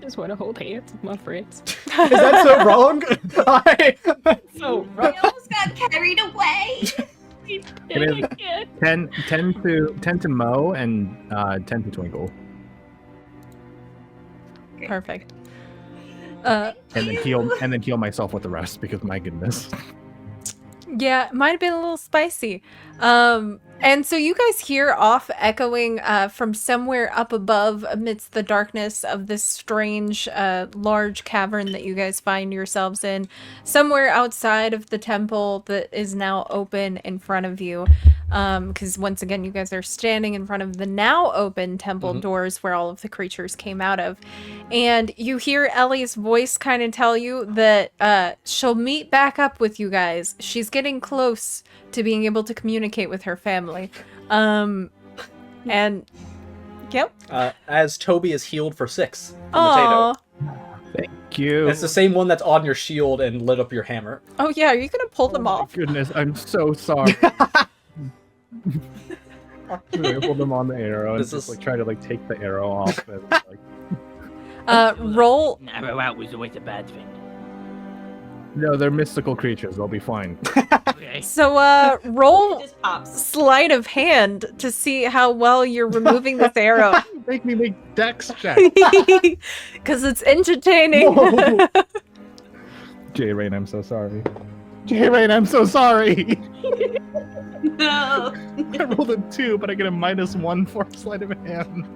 Just want to hold hands with my friends. is that so wrong? So I almost got carried away. It is 10 to Mo and 10 to Twinkle, perfect. and then heal myself with the rest because my goodness. Yeah, it might have been a little spicy. And so you guys hear off echoing from somewhere up above amidst the darkness of this strange large cavern that you guys find yourselves in, somewhere outside of the temple that is now open in front of you. Because once again, you guys are standing in front of the now open temple doors where all of the creatures came out of. And you hear Ellie's voice kind of tell you that she'll meet back up with you guys. She's getting close to being able to communicate with her family. And yep. As Toby is healed for 6 from Aw. Potato. Thank you. It's the same one that's on your shield and lit up your hammer. Oh yeah, are you gonna pull them off? Goodness, I'm so sorry. I pulled them on the arrow and This just is- like try to like take the arrow off. And, like, Roll. Narrow out was always a bad thing. no, they're mystical creatures. They'll be fine. Okay. So roll It just pops. sleight of hand to see how well you're removing this arrow. Make me make dex check. Because it's entertaining. J Rain, I'm so sorry. J Rain, I'm so sorry. No. I rolled a 2, but I get a -1 for sleight of hand.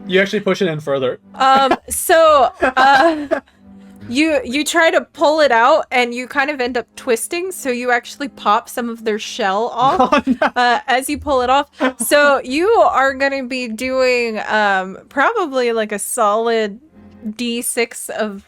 You actually push it in further. You try to pull it out and you kind of end up twisting, so you actually pop some of their shell off as you pull it off. So you are going to be doing probably like a solid D6 of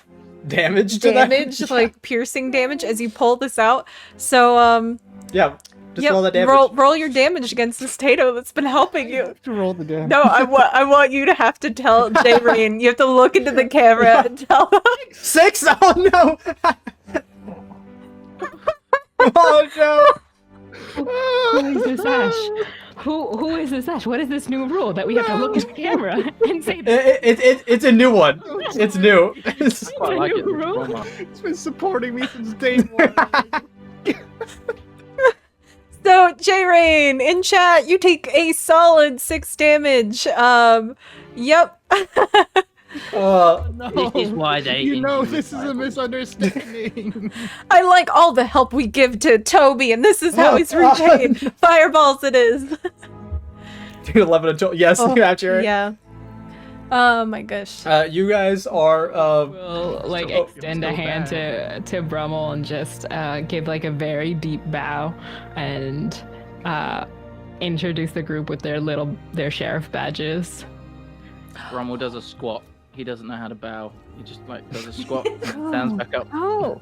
Damage to that? damage, like piercing damage as you pull this out. So Yeah. Just roll the damage. Roll your damage against this Tato that's been helping you. To roll the damage. No, I want you to have to tell Jayreen. You have to look into the camera and tell him. 6? Oh no! Oh no! Who is this Ash? Who is this Ash? What is this new rule that we have to look at the camera and say It's a new one. It's new. it's I a like new it. rule? It's been supporting me since day one. So, Jayreen, in chat, you take a solid 6 damage. Yep. This is why they. You know introduced this is a misunderstanding. I like all the help we give to Toby, and this is how he's repaid. Fireballs it is. 11 and 12. Yes, you have Jared. Yeah. Oh my gosh. You guys are. We'll like Oh, extend so a hand to Brummel and just give like a very deep bow and introduce the group with their sheriff badges. Brummel does a squat. He doesn't know how to bow. He just like does a squat and stands back up. Oh,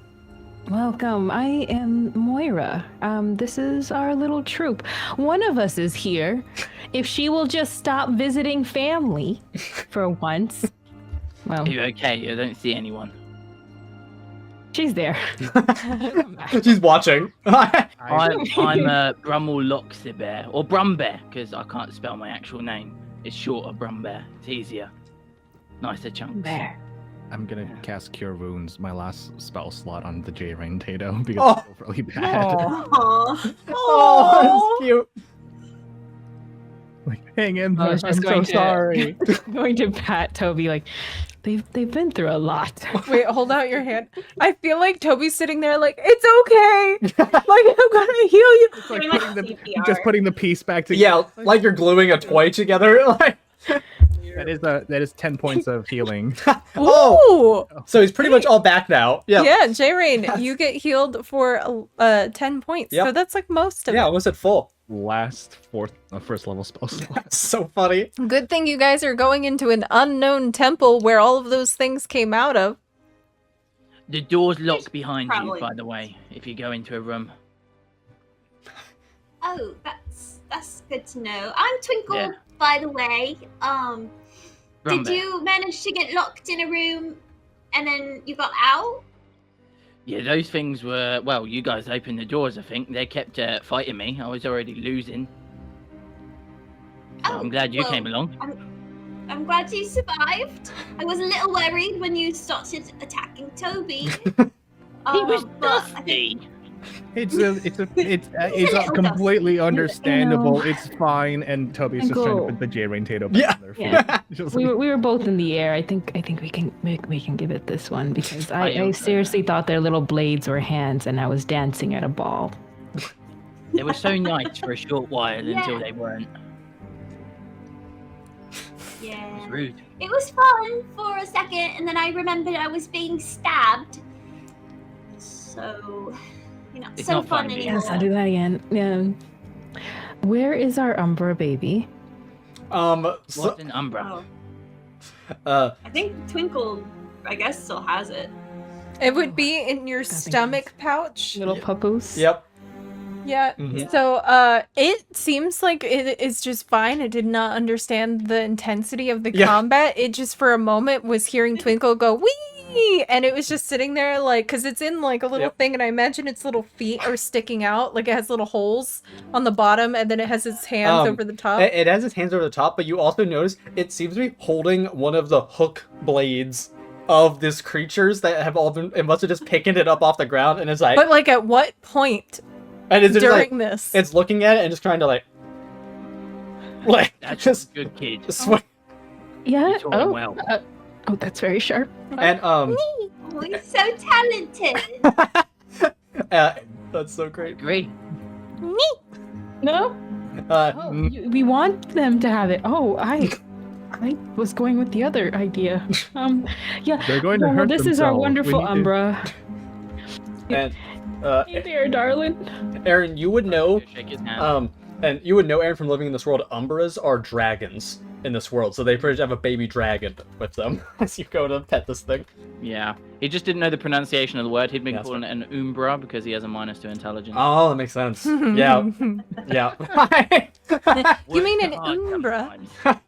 welcome. I am Moira. This is our little troop. One of us is here. If she will just stop visiting family for once. Well, Are you okay? I don't see anyone. she's there. She's watching. I'm Brummel Loxebear, or Brumbear, because I can't spell my actual name. It's shorter, Brumbear. It's easier. Nicer chunks. There. I'm gonna cast Cure Wounds, my last spell slot on the Jayreen Tato because it's really bad. Aww. Oh, that's cute. Like, hang in I there. was I'm just so going to- sorry. Going to pat Toby like they've been through a lot. Wait, hold out your hand. I feel like Toby's sitting there like, it's okay. Like, I'm gonna heal you. It's like Doing, like, putting CPR. just putting the piece back together. Yeah, like you're gluing a toy together. Like, That is 10 points of healing. oh, Ooh. so he's pretty much all back now. Yeah. Yeah, Jayreen, you get healed for 10 points. Yep. So that's like most of Yeah, it. almost at full. Last first level spell slot. So funny. Good thing you guys are going into an unknown temple where all of those things came out of. The door's locked behind Probably. you, by the way, if you go into a room. Oh, that's good to know. I'm Twinkle, Yeah. by the way. Did Brumbear. you manage to get locked in a room and then you got out? Yeah, those things were... Well, you guys opened the doors, I think. They kept fighting me. I was already losing. So Oh, I'm glad you well, came along. I'm glad you survived. I was a little worried when you started attacking Toby. He was but I think dusty. It's little completely understandable. You know. It's fine, and Toby's just trying to put the Jayreen Tato back Yeah. on their feet. Yeah. Just We like, were both in the air. I think we can give it this one because I seriously thought their little blades were hands and I was dancing at a ball. They were so nice for a short while until they weren't. It yeah. was rude. It was fun for a second, and then I remembered I was being stabbed. So, It's so not fun fun being anymore. Yes, I'll do that again. Yeah. Where is our Umbra baby? So, What's an Umbra? Oh, I think Twinkle, I guess, still has it. It would be in your Nothing stomach pouch. Little papoose. yep. Yeah. Mhm. So, it seems like it is just fine. It did not understand the intensity of the Yeah. combat. It just for a moment was hearing Twinkle go wee, and it was just sitting there like, cause it's in like a little Yep. thing, and I imagine its little feet are sticking out, like it has little holes on the bottom, and then it has its hands over the top. It has its hands over the top, but you also notice it seems to be holding one of the hook blades of this creatures that have all been. It must have just picking it up off the ground, and it's like, But like, at what point and it's just like, during this? it's looking at it and just trying to like That's just a good kid. swing. Yeah. You taught him Oh, well. that's very sharp. And Oh, he's so talented. that's so great. Agree. No. Oh, We want them to have it. Oh, I was going with the other idea. Yeah. they're going to well, hurt this is our themselves. wonderful We need to- Umbra. And Hey there, darling. Aaron, you would know, Shake his hand. and you would know, Aaron, from living in this world, Umbras are dragons. in this world, so they pretty much have a baby dragon with them as you go to pet this thing. Yeah. He just didn't know the pronunciation of the word. He'd been Yeah, that's calling it an umbra because he has a -2 intelligence. Oh, that makes sense. Yeah. Yeah. You mean an Hard umbra? sometimes.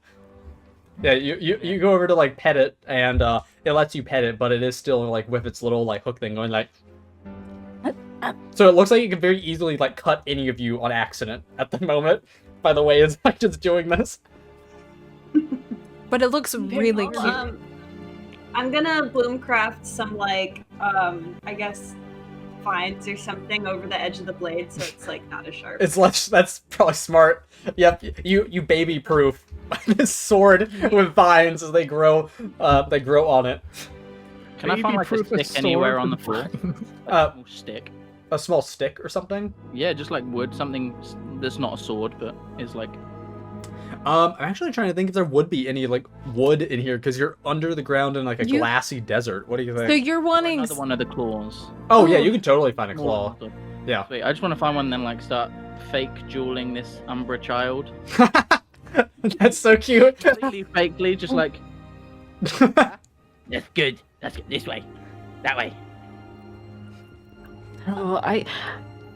Yeah, you go over to like pet it, and it lets you pet it, but it is still like with its little like hook thing going like. So it looks like it could very easily like cut any of you on accident at the moment. By the way, it's like just doing this. But it looks really cute. I'm gonna bloomcraft some like I guess vines or something over the edge of the blade so it's like not as sharp. It's less. That's probably smart. Yep, you baby proof this sword with vines as they grow on it. Can I find like a Baby-proof stick anywhere sword on the with floor? Uh, Stick. a small stick or something. Yeah, just like wood, something that's not a sword, but is like. I'm actually trying to think if there would be any like wood in here because you're under the ground in like a You- glassy desert. What do you think? So you're wanting. Another one of the claws. Oh yeah, you could totally find a claw. Yeah. Wait, I just want to find one and then like start fake dueling this Umbra child. That's so cute. Completely fakely, just like. That's good. That's good. This way. That way. Oh,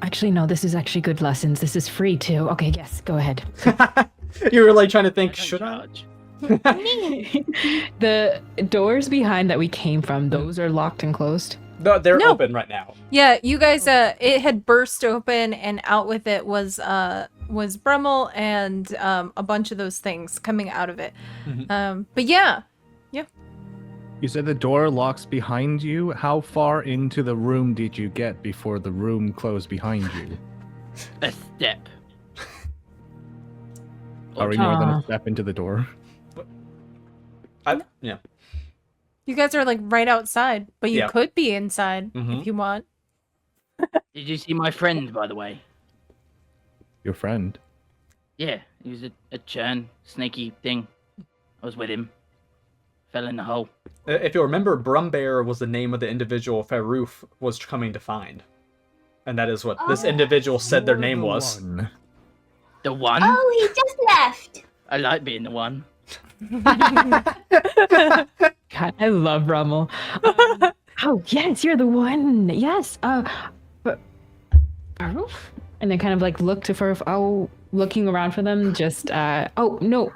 actually no. This is actually good lessons. This is free too. Okay, yes, go ahead. You were like trying to think, I don't should I? charge. The doors behind that we came from, those are locked and closed. No, they're No. open right now. Yeah, you guys. It had burst open, and out with it was Brummel and a bunch of those things coming out of it. But yeah, You said the door locks behind you. How far into the room did you get before the room closed behind you? A step. Are we more than Aw. a step into the door? Yeah. you guys are like right outside, but you Yeah. could be inside Mhm. if you want. Did you see my friend, by the way? Your friend. Yeah, he was a churn, snaky thing. I was with him. Fell in the hole. If you remember, Brumbear was the name of the individual Faroof was coming to find. And that is what this individual said their name was. One. The one? Oh, he just left. I like being the one. God, I love Rommel. Oh yes, you're the one. Yes. But Faroof? And they kind of like look to Faroof. Oh, looking around for them. Just oh no.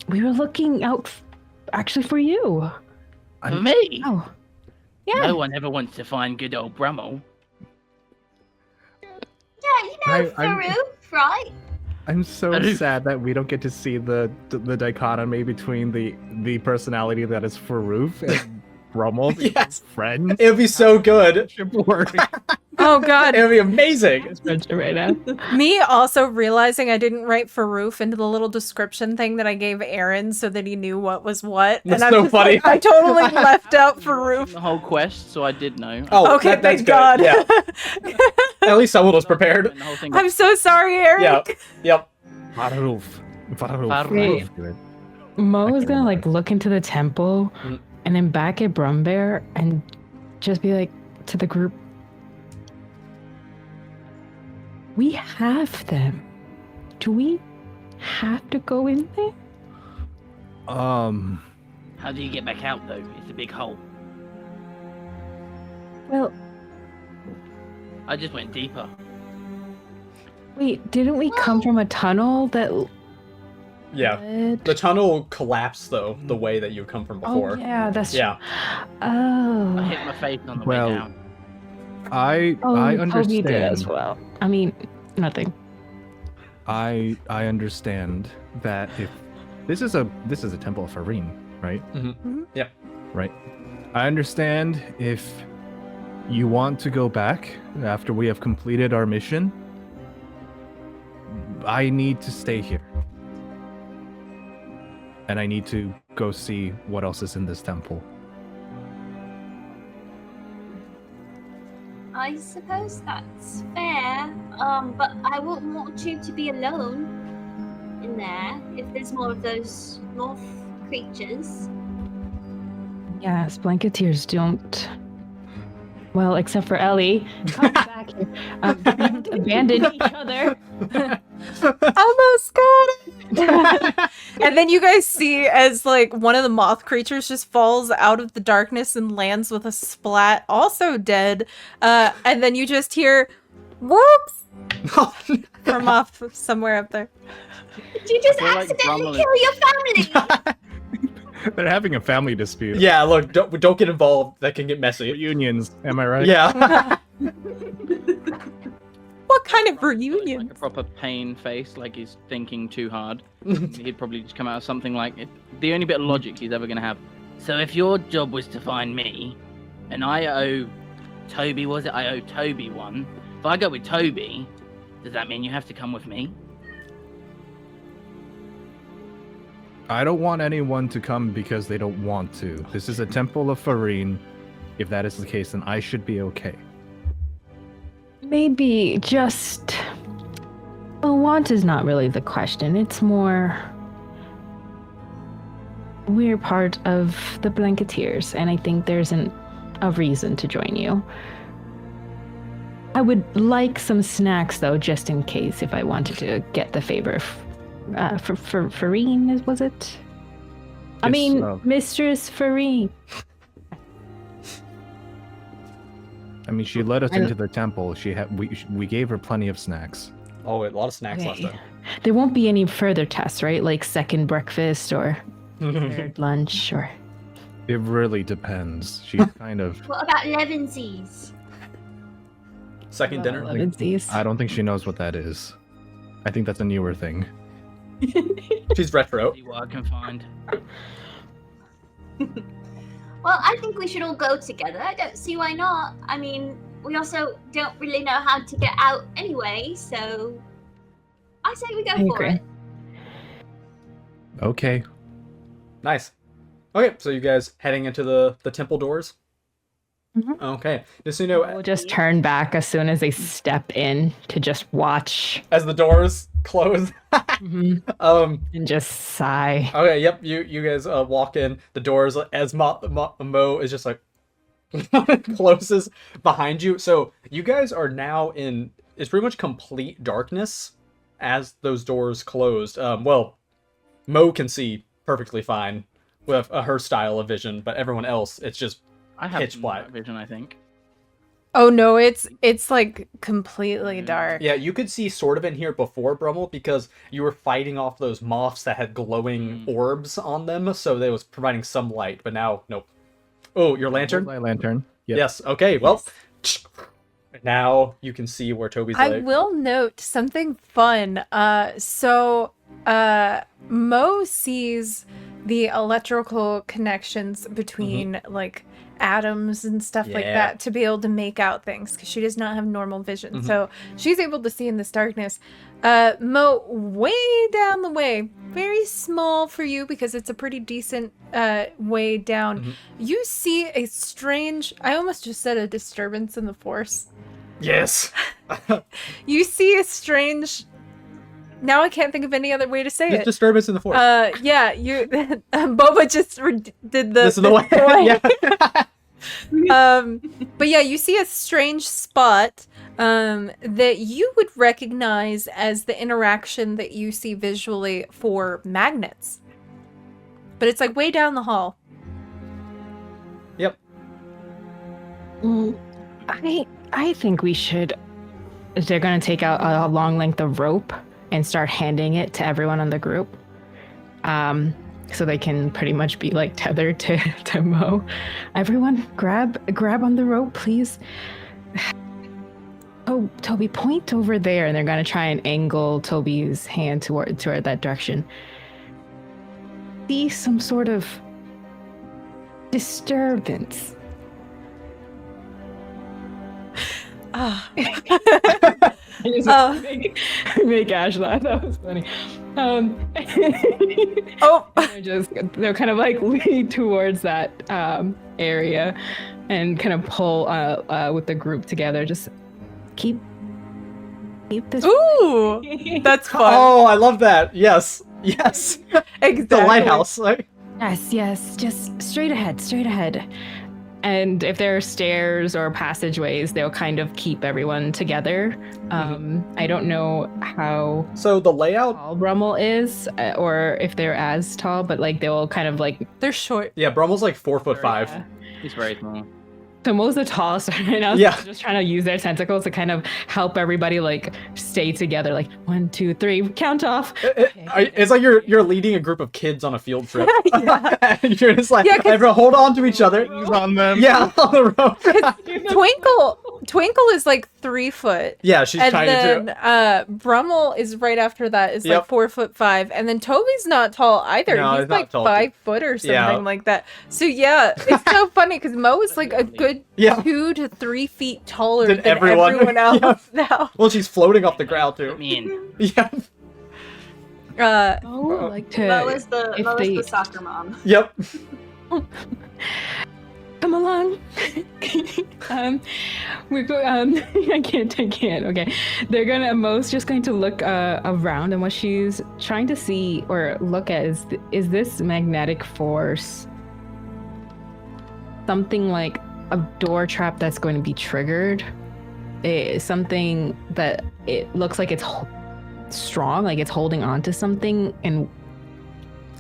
We were looking out actually for you. For me? Oh. Yeah. No one ever wants to find good old Brummel. Yeah, you know I'm- Farouk, right? I'm so Aloof. sad that we don't get to see the dichotomy between the personality that is Faroof and Brummel, the Yes. friends. It would be so good. Work. Oh God. It would be amazing. Right now. Me also realizing I didn't write Faroof into the little description thing that I gave Aaron so that he knew what was what. That's and I'm so just funny. like, I totally left out Watching Faroof. the whole quest, so I did know. Oh, Okay, that's thank good. God. Yeah. At least someone was prepared. The whole thing I'm so sorry, Eric. Yeah. Yep. Faroof. Faroof. Wait. Mo is gonna like look into the temple Mm. and then back at Brumbear and just be like to the group. We have them. Do we have to go in there? How do you get back out, though? It's a big hole. Well, I just went deeper. wait, didn't we come from a tunnel that Yeah. led... The tunnel collapsed though, the way that you come from before. Oh, yeah, that's Yeah. Oh. I hit my face on the Well, way down. I Toby did as understand. well. I mean, nothing. I understand that if this is a temple of Farine, right? Mhm. Yep. Right. I understand if you want to go back after we have completed our mission. I need to stay here. And I need to go see what else is in this temple. I suppose that's fair. But I wouldn't want you to be alone in there if there's more of those north creatures. Yes, Blanketeers don't. Well, except for Ellie. Come back here. Don't abandon each other. Almost got it. And then you guys see as like one of the moth creatures just falls out of the darkness and lands with a splat, also dead. And then you just hear, "Whoops!" from off somewhere up there. Did you just I feel like accidentally Brummel kill your family? They're having a family dispute. Yeah, look, don't get involved. That can get messy. Reunions, am I right? Yeah. What kind of Like reunion? a proper pain face, like he's thinking too hard. He'd probably just come out of something like the only bit of logic he's ever gonna have. So if your job was to find me, and I owe Toby, I owe Toby one. If I go with Toby, does that mean you have to come with me? I don't want anyone to come because they don't want to. This is a temple of Farine. If that is the case, then I should be okay. Maybe just. Well, want is not really the question. It's more. We're part of the Blanketeers, and I think there's a reason to join you. I would like some snacks, though, just in case, if I wanted to get the favor of. For Farine, was it? I Yes, mean, Mistress Farine. I mean, she led us into the temple. We gave her plenty of snacks. Oh, a lot of snacks last time. There won't be any further tests, right? Like second breakfast or third lunch or. It really depends. She's kind of. What about Levensies? Second dinner. Levensies. I don't think she knows what that is. I think that's a newer thing. She's retro. See what I can find. Well, I think we should all go together. I don't see why not. I mean, we also don't really know how to get out anyway, so I say we go for it. Okay. Nice. Okay, so you guys heading into the temple doors? Mhm. Okay. Just so you know, We'll just turn back as soon as they step in to just watch as the doors close. and just sigh. Okay, yep, you guys walk in, the doors as Mo is just like closes behind you. So you guys are now in, it's pretty much complete darkness as those doors closed. Well, Mo can see perfectly fine with her style of vision, but everyone else, it's just I have pitch black night vision, I think. Oh no, it's like completely dark. Yeah, you could see sort of in here before, Brummel, because you were fighting off those moths that had glowing orbs on them, so they was providing some light, but now, nope. Oh, your lantern? My lantern. Yep. Yes, okay, well, now you can see where Toby's I like. will note something fun. Mo sees the electrical connections between like atoms and stuff like Yeah. that to be able to make out things because she does not have normal vision. So she's able to see in this darkness. Mo, way down the way, very small for you because it's a pretty decent way down. You see a strange, I almost just said a disturbance in the force. Yes! You see a strange, now I can't think of any other way to say There's it. disturbance in the force. Yeah, you Boba just did the This is the way. yeah. But yeah, you see a strange spot that you would recognize as the interaction that you see visually for magnets. But it's like way down the hall. Yep. I think we should. They're gonna take out a long length of rope and start handing it to everyone in the group. So they can pretty much be like tethered to Mo. Everyone, grab on the rope, please. Oh, Toby, point over there, and they're gonna try and angle Toby's hand toward that direction. See some sort of disturbance. Make Ash laugh. That was funny. They're kind of like lead towards that area and kind of pull with the group together. Just keep this. Ooh, that's fun. Oh, I love that. Yes. Exactly. The lighthouse. Like. Yes. Just straight ahead. And if there are stairs or passageways, they'll kind of keep everyone together. I don't know how So the layout. tall Brummel is, or if they're as tall, but like they'll kind of like. They're short. Yeah, Brummel's like 4'5". Yeah. He's very small. So most of the tallest right now Yeah. just trying to use their tentacles to kind of help everybody like stay together. Like 1, 2, 3, count off. It's like you're leading a group of kids on a field trip. Yeah. And you're just like, Yeah, 'cause- everyone hold on to each other. He's on them. Yeah, on the rope. Twinkle is like 3 foot. Yeah, she's And tiny then too. Brummel is right after that, is Yep. like 4'5", and then Toby's not tall either. No, He's he's not like tall. 5 foot or something Yeah. like that. So yeah, it's so funny because Mo is like a good Yeah. 2 to 3 feet taller Than than everyone. everyone else now. Well, she's floating off the ground Put too. me in. Yeah. Oh, like to. Mo is the if Mo is they- the soccer mom. Yep. Come along. We're going. I can't. Okay, they're gonna. Mo's just going to look around, and what she's trying to see or look at is this magnetic force something like a door trap that's going to be triggered? Something that it looks like it's strong, like it's holding on to something, and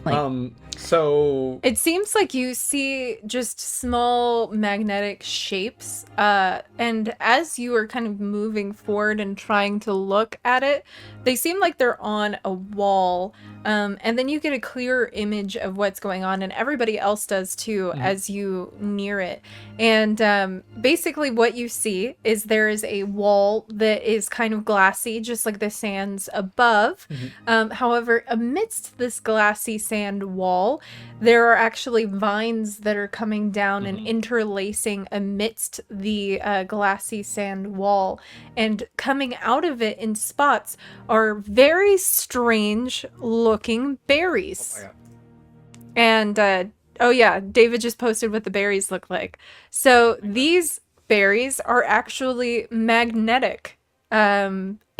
like. So It seems like you see just small magnetic shapes, and as you are kind of moving forward and trying to look at it, they seem like they're on a wall, and then you get a clearer image of what's going on, and everybody else does too as you near it. And basically what you see is there is a wall that is kind of glassy, just like the sands above. However, amidst this glassy sand wall, there are actually vines that are coming down and interlacing amidst the glassy sand wall. And coming out of it in spots are very strange looking berries. Oh my God. And oh yeah, David just posted what the berries look like. So these berries are actually magnetic.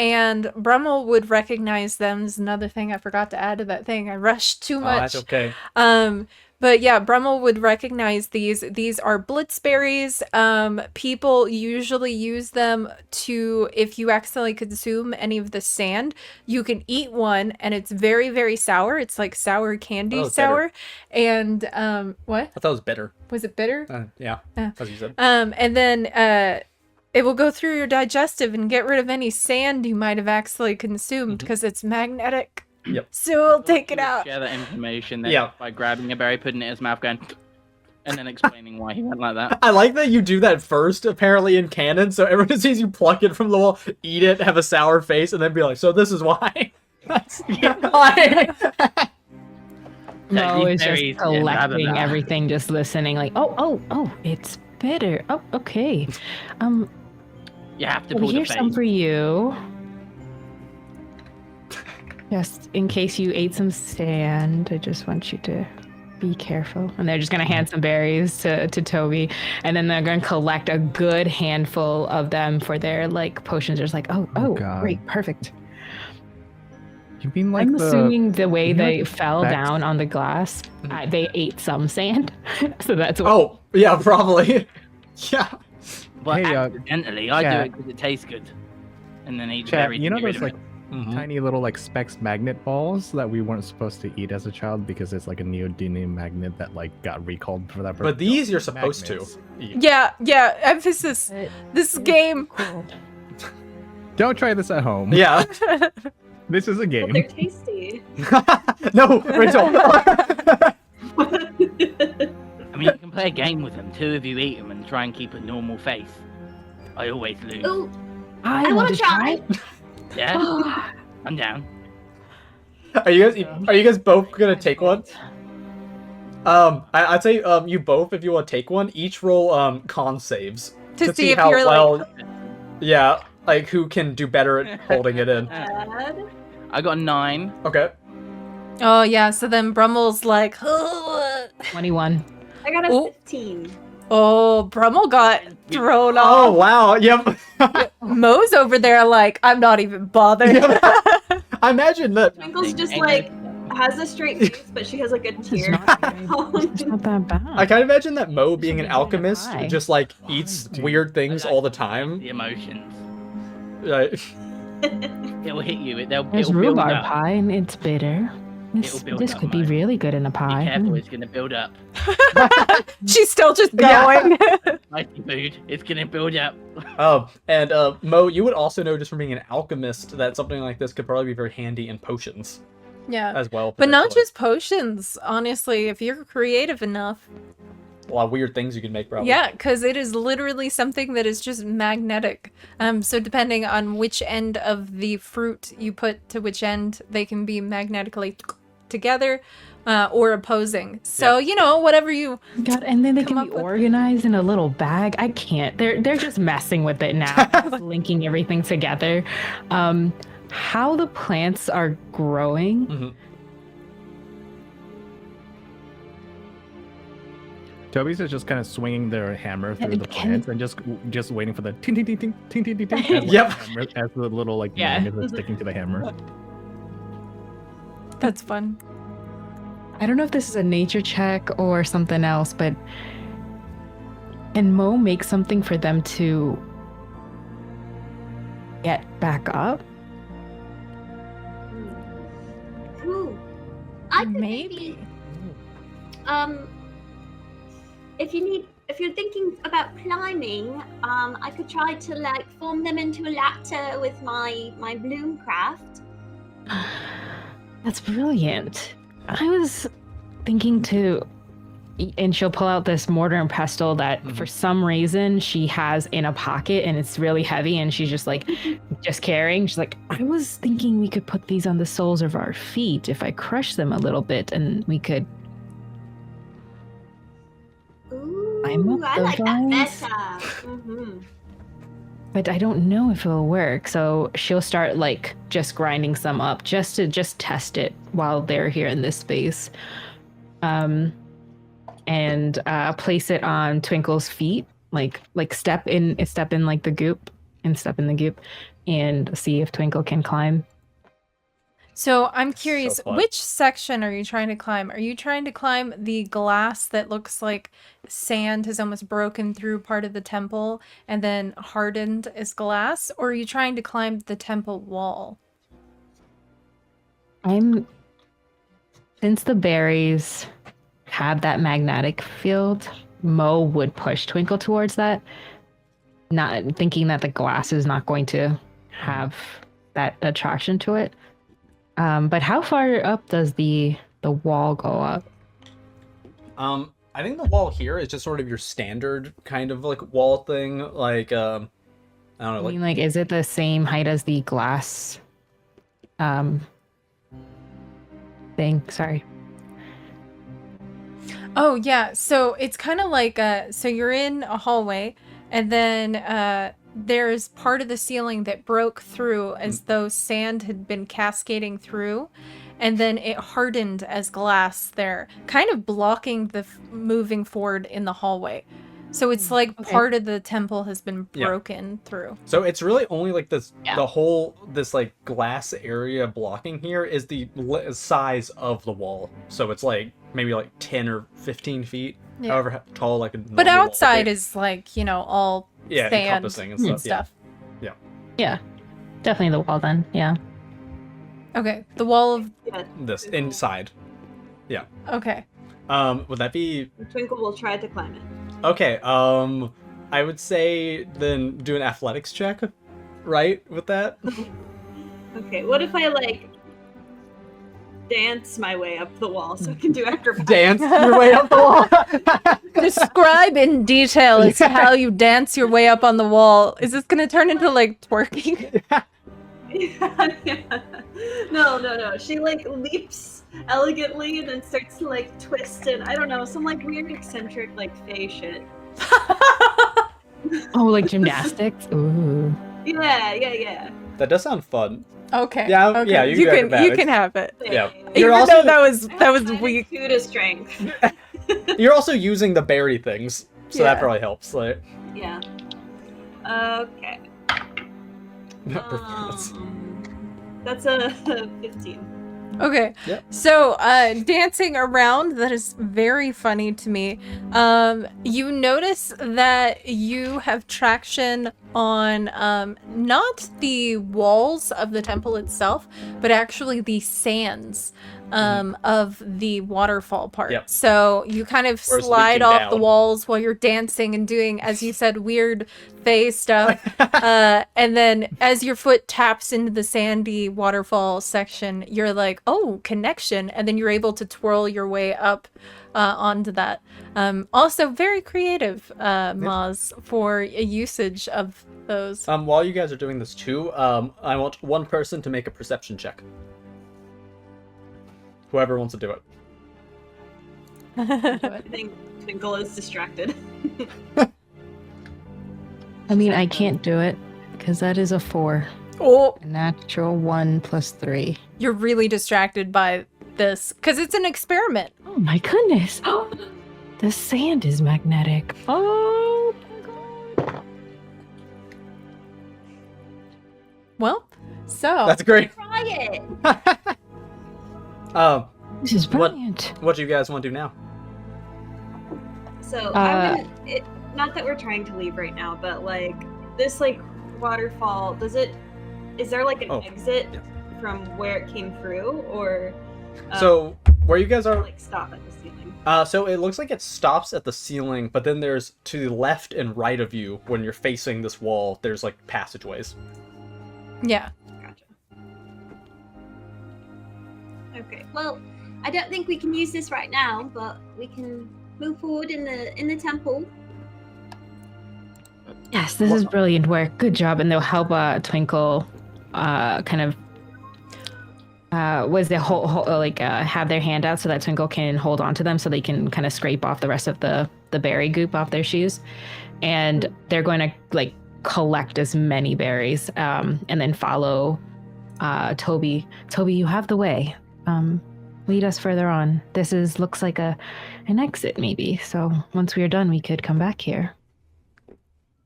And Brummel would recognize them. Is another thing I forgot to add to that thing. I rushed too much. Oh, that's okay. But yeah, Brummel would recognize these. These are blitzberries. People usually use them to, if you accidentally consume any of the sand, you can eat one and it's very, very sour. It's like sour candy sour. And what? I thought it was bitter. Was it bitter? Yeah, as you said. And then it will go through your digestive and get rid of any sand you might have accidentally consumed because it's magnetic. Yep. So it'll take it out. Share that information then Yeah. by grabbing a berry, putting it in his mouth, going, and then explaining why he went like that. I like that you do that first, apparently in canon, so everyone sees you pluck it from the wall, eat it, have a sour face, and then be like, so this is why. That's why. Mo these is berries, just yeah, blah, blah, collecting blah. everything, just listening, like, oh, it's bitter. Oh, okay. You have to Well, pull the here's some face. for you. Just in case you ate some sand, I just want you to be careful. And they're just gonna hand some berries to Toby, and then they're gonna collect a good handful of them for their like potions. Just like, oh, God. great, perfect. You mean like I'm assuming the way you know, they like fell back- down on the glass, they ate some sand, so that's what. Oh, yeah, probably. Yeah. But Hey, accidentally, I do chat. it because it tastes good. And then eat Chat, berries. you know to get rid those of like it. tiny little like Specs magnet balls that we weren't supposed to eat as a child because it's like a neodymium magnet that like got recalled for that purpose. But these you're supposed Magnets. to eat. Yeah, emphasis. This game. Cool. Don't try this at home. Yeah. This is a But game. they're tasty. No, Rachel. I mean, you can play a game with them. 2 of you eat them and try and keep a normal face. I always lose. Ooh, I I want want to to try. Yeah? I'm down. Are you guys both gonna take one? I'd say you both, if you want to take one, each roll con saves To see if you're like. yeah, like who can do better at holding it in. Dad? I got a 9. Okay. Oh yeah, so then Brummel's like, 21. I got a Ooh. 15. oh, Brummel got thrown Oh off. wow. Yep. Mo's over there like, I'm not even bothered. I imagine that. Twinkle's just Ain't like, has a straight face, but she has like a This is tear. not that bad. I kind of imagine that Mo being an Should be doing a alchemist pie. just like eats weird things all the time. The emotions. Right. It'll hit you. It'll There's build rhubarb up. pie, and it's bitter. It'll build This up, could be mate. really good in a Be pie. careful, it's gonna build up. She's still just going. Spicy food. It's gonna build up. And Mo, you would also know just from being an alchemist that something like this could probably be very handy in potions Yeah. as well. But not potentially. just potions, honestly. If you're creative enough. A lot of weird things you can make, probably. Yeah, because it is literally something that is just magnetic. So depending on which end of the fruit you put to which end, they can be magnetically together or opposing. So, you know, whatever you... God, and then they come can be up with. organized in a little bag. I can't. They're just messing with it now, just linking everything together. How the plants are growing. Mhm. Toby's is just kind of swinging their hammer through the can- plants and just waiting for the ting ting ting ting ting ting ting ting as, like, Yep. hammer, as the little like Yeah. magnet is sticking to the hammer. That's fun. I don't know if this is a nature check or something else, but can Mo make something for them to get back up? Ooh. I could Maybe. if you're thinking about climbing, I could try to like form them into a ladder with my bloom craft. That's brilliant. I was thinking to, and she'll pull out this mortar and pestle that for some reason she has in a pocket, and it's really heavy, and she's just like, just carrying. She's like, I was thinking we could put these on the soles of our feet if I crush them a little bit, and we could. Ooh, I'm up I like those that lines. better. Mm-hmm. But I don't know if it'll work, so she'll start like just grinding some up just to test it while they're here in this space, and place it on Twinkle's feet, like step in like the goop and step in the goop, and see if Twinkle can climb. So I'm curious, So fun. which section are you trying to climb? Are you trying to climb the glass that looks like sand has almost broken through part of the temple and then hardened as glass? Or are you trying to climb the temple wall? Since the berries have that magnetic field, Mo would push Twinkle towards that, not thinking that the glass is not going to have that attraction to it. But how far up does the wall go up? I think the wall here is just sort of your standard kind of like wall thing, like I don't know, I like mean, like, is it the same height as the glass thing? Sorry. Oh, yeah. So it's kind of like, so you're in a hallway and then there's part of the ceiling that broke through as though sand had been cascading through. And then it hardened as glass there, kind of blocking the moving forward in the hallway. So it's like part of the temple has been broken through. So it's really only like this, Yeah. the whole, this like glass area blocking here is the size of the wall. So it's like maybe like 10 or 15 feet, Yeah. however tall like a But normal wall outside would be. is like, you know, all sand encompassing and and stuff. stuff. Yeah, definitely the wall then. Yeah. Okay, the wall of... Yeah, this inside. Okay. Would that be Twinkle will try to climb it. okay? I would say then do an athletics check, right? With that. Okay, what if I like dance my way up the wall so I can do acrobatics? Dance your way up the wall. Describe in detail as to how you dance your way up on the wall. Is this gonna turn into like twerking? Yeah. No. She like leaps elegantly and then starts to like twist and I don't know, some like weird eccentric like fey shit. Oh, like gymnastics. Ooh. Yeah. That does sound fun. Okay. Yeah, okay. yeah, you can do you acrobatics. can have it. Yeah. Hey, You're Even also- though that was minus weak. 2 to strength. You're also using the berry things, so that Yeah. probably helps. Like Yeah. Okay. performance. That's a 15. Okay. Yep. So, dancing around, that is very funny to me. You notice that you have traction on not the walls of the temple itself, but actually the sands of the waterfall part. Yep. So you kind of Or it's slide leaking off the down. walls while you're dancing and doing, as you said, weird fae stuff. And then as your foot taps into the sandy waterfall section, you're like, oh, connection. And then you're able to twirl your way up onto that. Also very creative, Maz, for a usage of those. While you guys are doing this too, I want one person to make a perception check. Whoever wants to do it. I think Twinkle is distracted. I mean, I can't do it because that is a 4. Oh, A natural 1 plus 3. you're really distracted by this because it's an experiment. Oh my goodness. The sand is magnetic. Oh my god. Well, so That's great. Try it. This is brilliant. What do you guys want to do now? So I'm gonna, not that we're trying to leave right now, but like this like waterfall, is there like an exit from where it came through, or So where you guys are, like stop at the ceiling? so it looks like it stops at the ceiling, but then there's to the left and right of you when you're facing this wall. There's like passageways. yeah. Gotcha. Okay. Well, I don't think we can use this right now, but we can move forward in the temple. Yes, this is brilliant work. Good job. And they'll help Twinkle kind of have their hand out so that Twinkle can hold on to them so they can kind of scrape off the rest of the berry goop off their shoes. And they're going to like collect as many berries and then follow Toby. Toby, you have the way. Lead us further on. This looks like an exit maybe. So once we are done, we could come back here.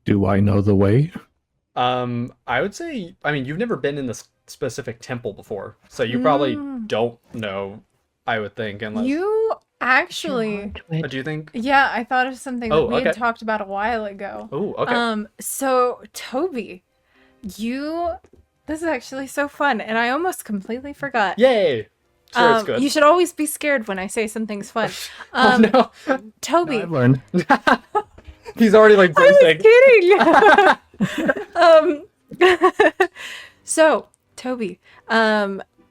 Do I know the way? I would say, I mean, you've never been in this specific temple before, so you probably don't know, I would think, unless... You actually... Do you think? Yeah, I thought of something that we had talked about a while ago. Oh, okay. So, Toby, this is actually so fun, and I almost completely forgot. Yay! Sure, it's good. You should always be scared when I say something's fun. Oh, no. Toby. No, I've learned. He's already like bursting. I was kidding. So, Toby,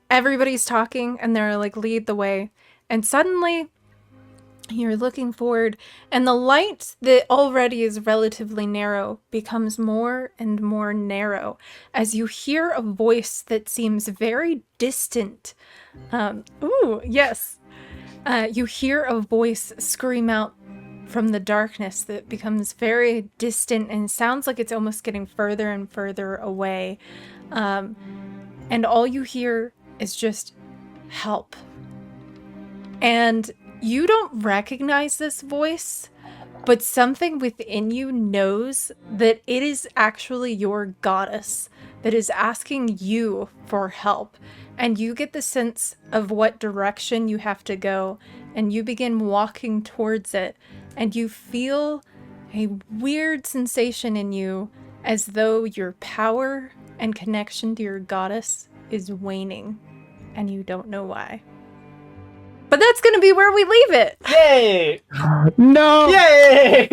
everybody's talking and they're like, lead the way. And suddenly you're looking forward and the light that already is relatively narrow becomes more and more narrow as you hear a voice that seems very distant. Yes. You hear a voice scream out from the darkness that becomes very distant and sounds like it's almost getting further and further away. And all you hear is just help. And you don't recognize this voice, but something within you knows that it is actually your goddess that is asking you for help. And you get the sense of what direction you have to go, and you begin walking towards it, and you feel a weird sensation in you as though your power and connection to your goddess is waning, and you don't know why. But that's gonna be where we leave it! Yay! No! Yay!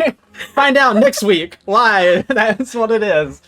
Find out next week why that's what it is.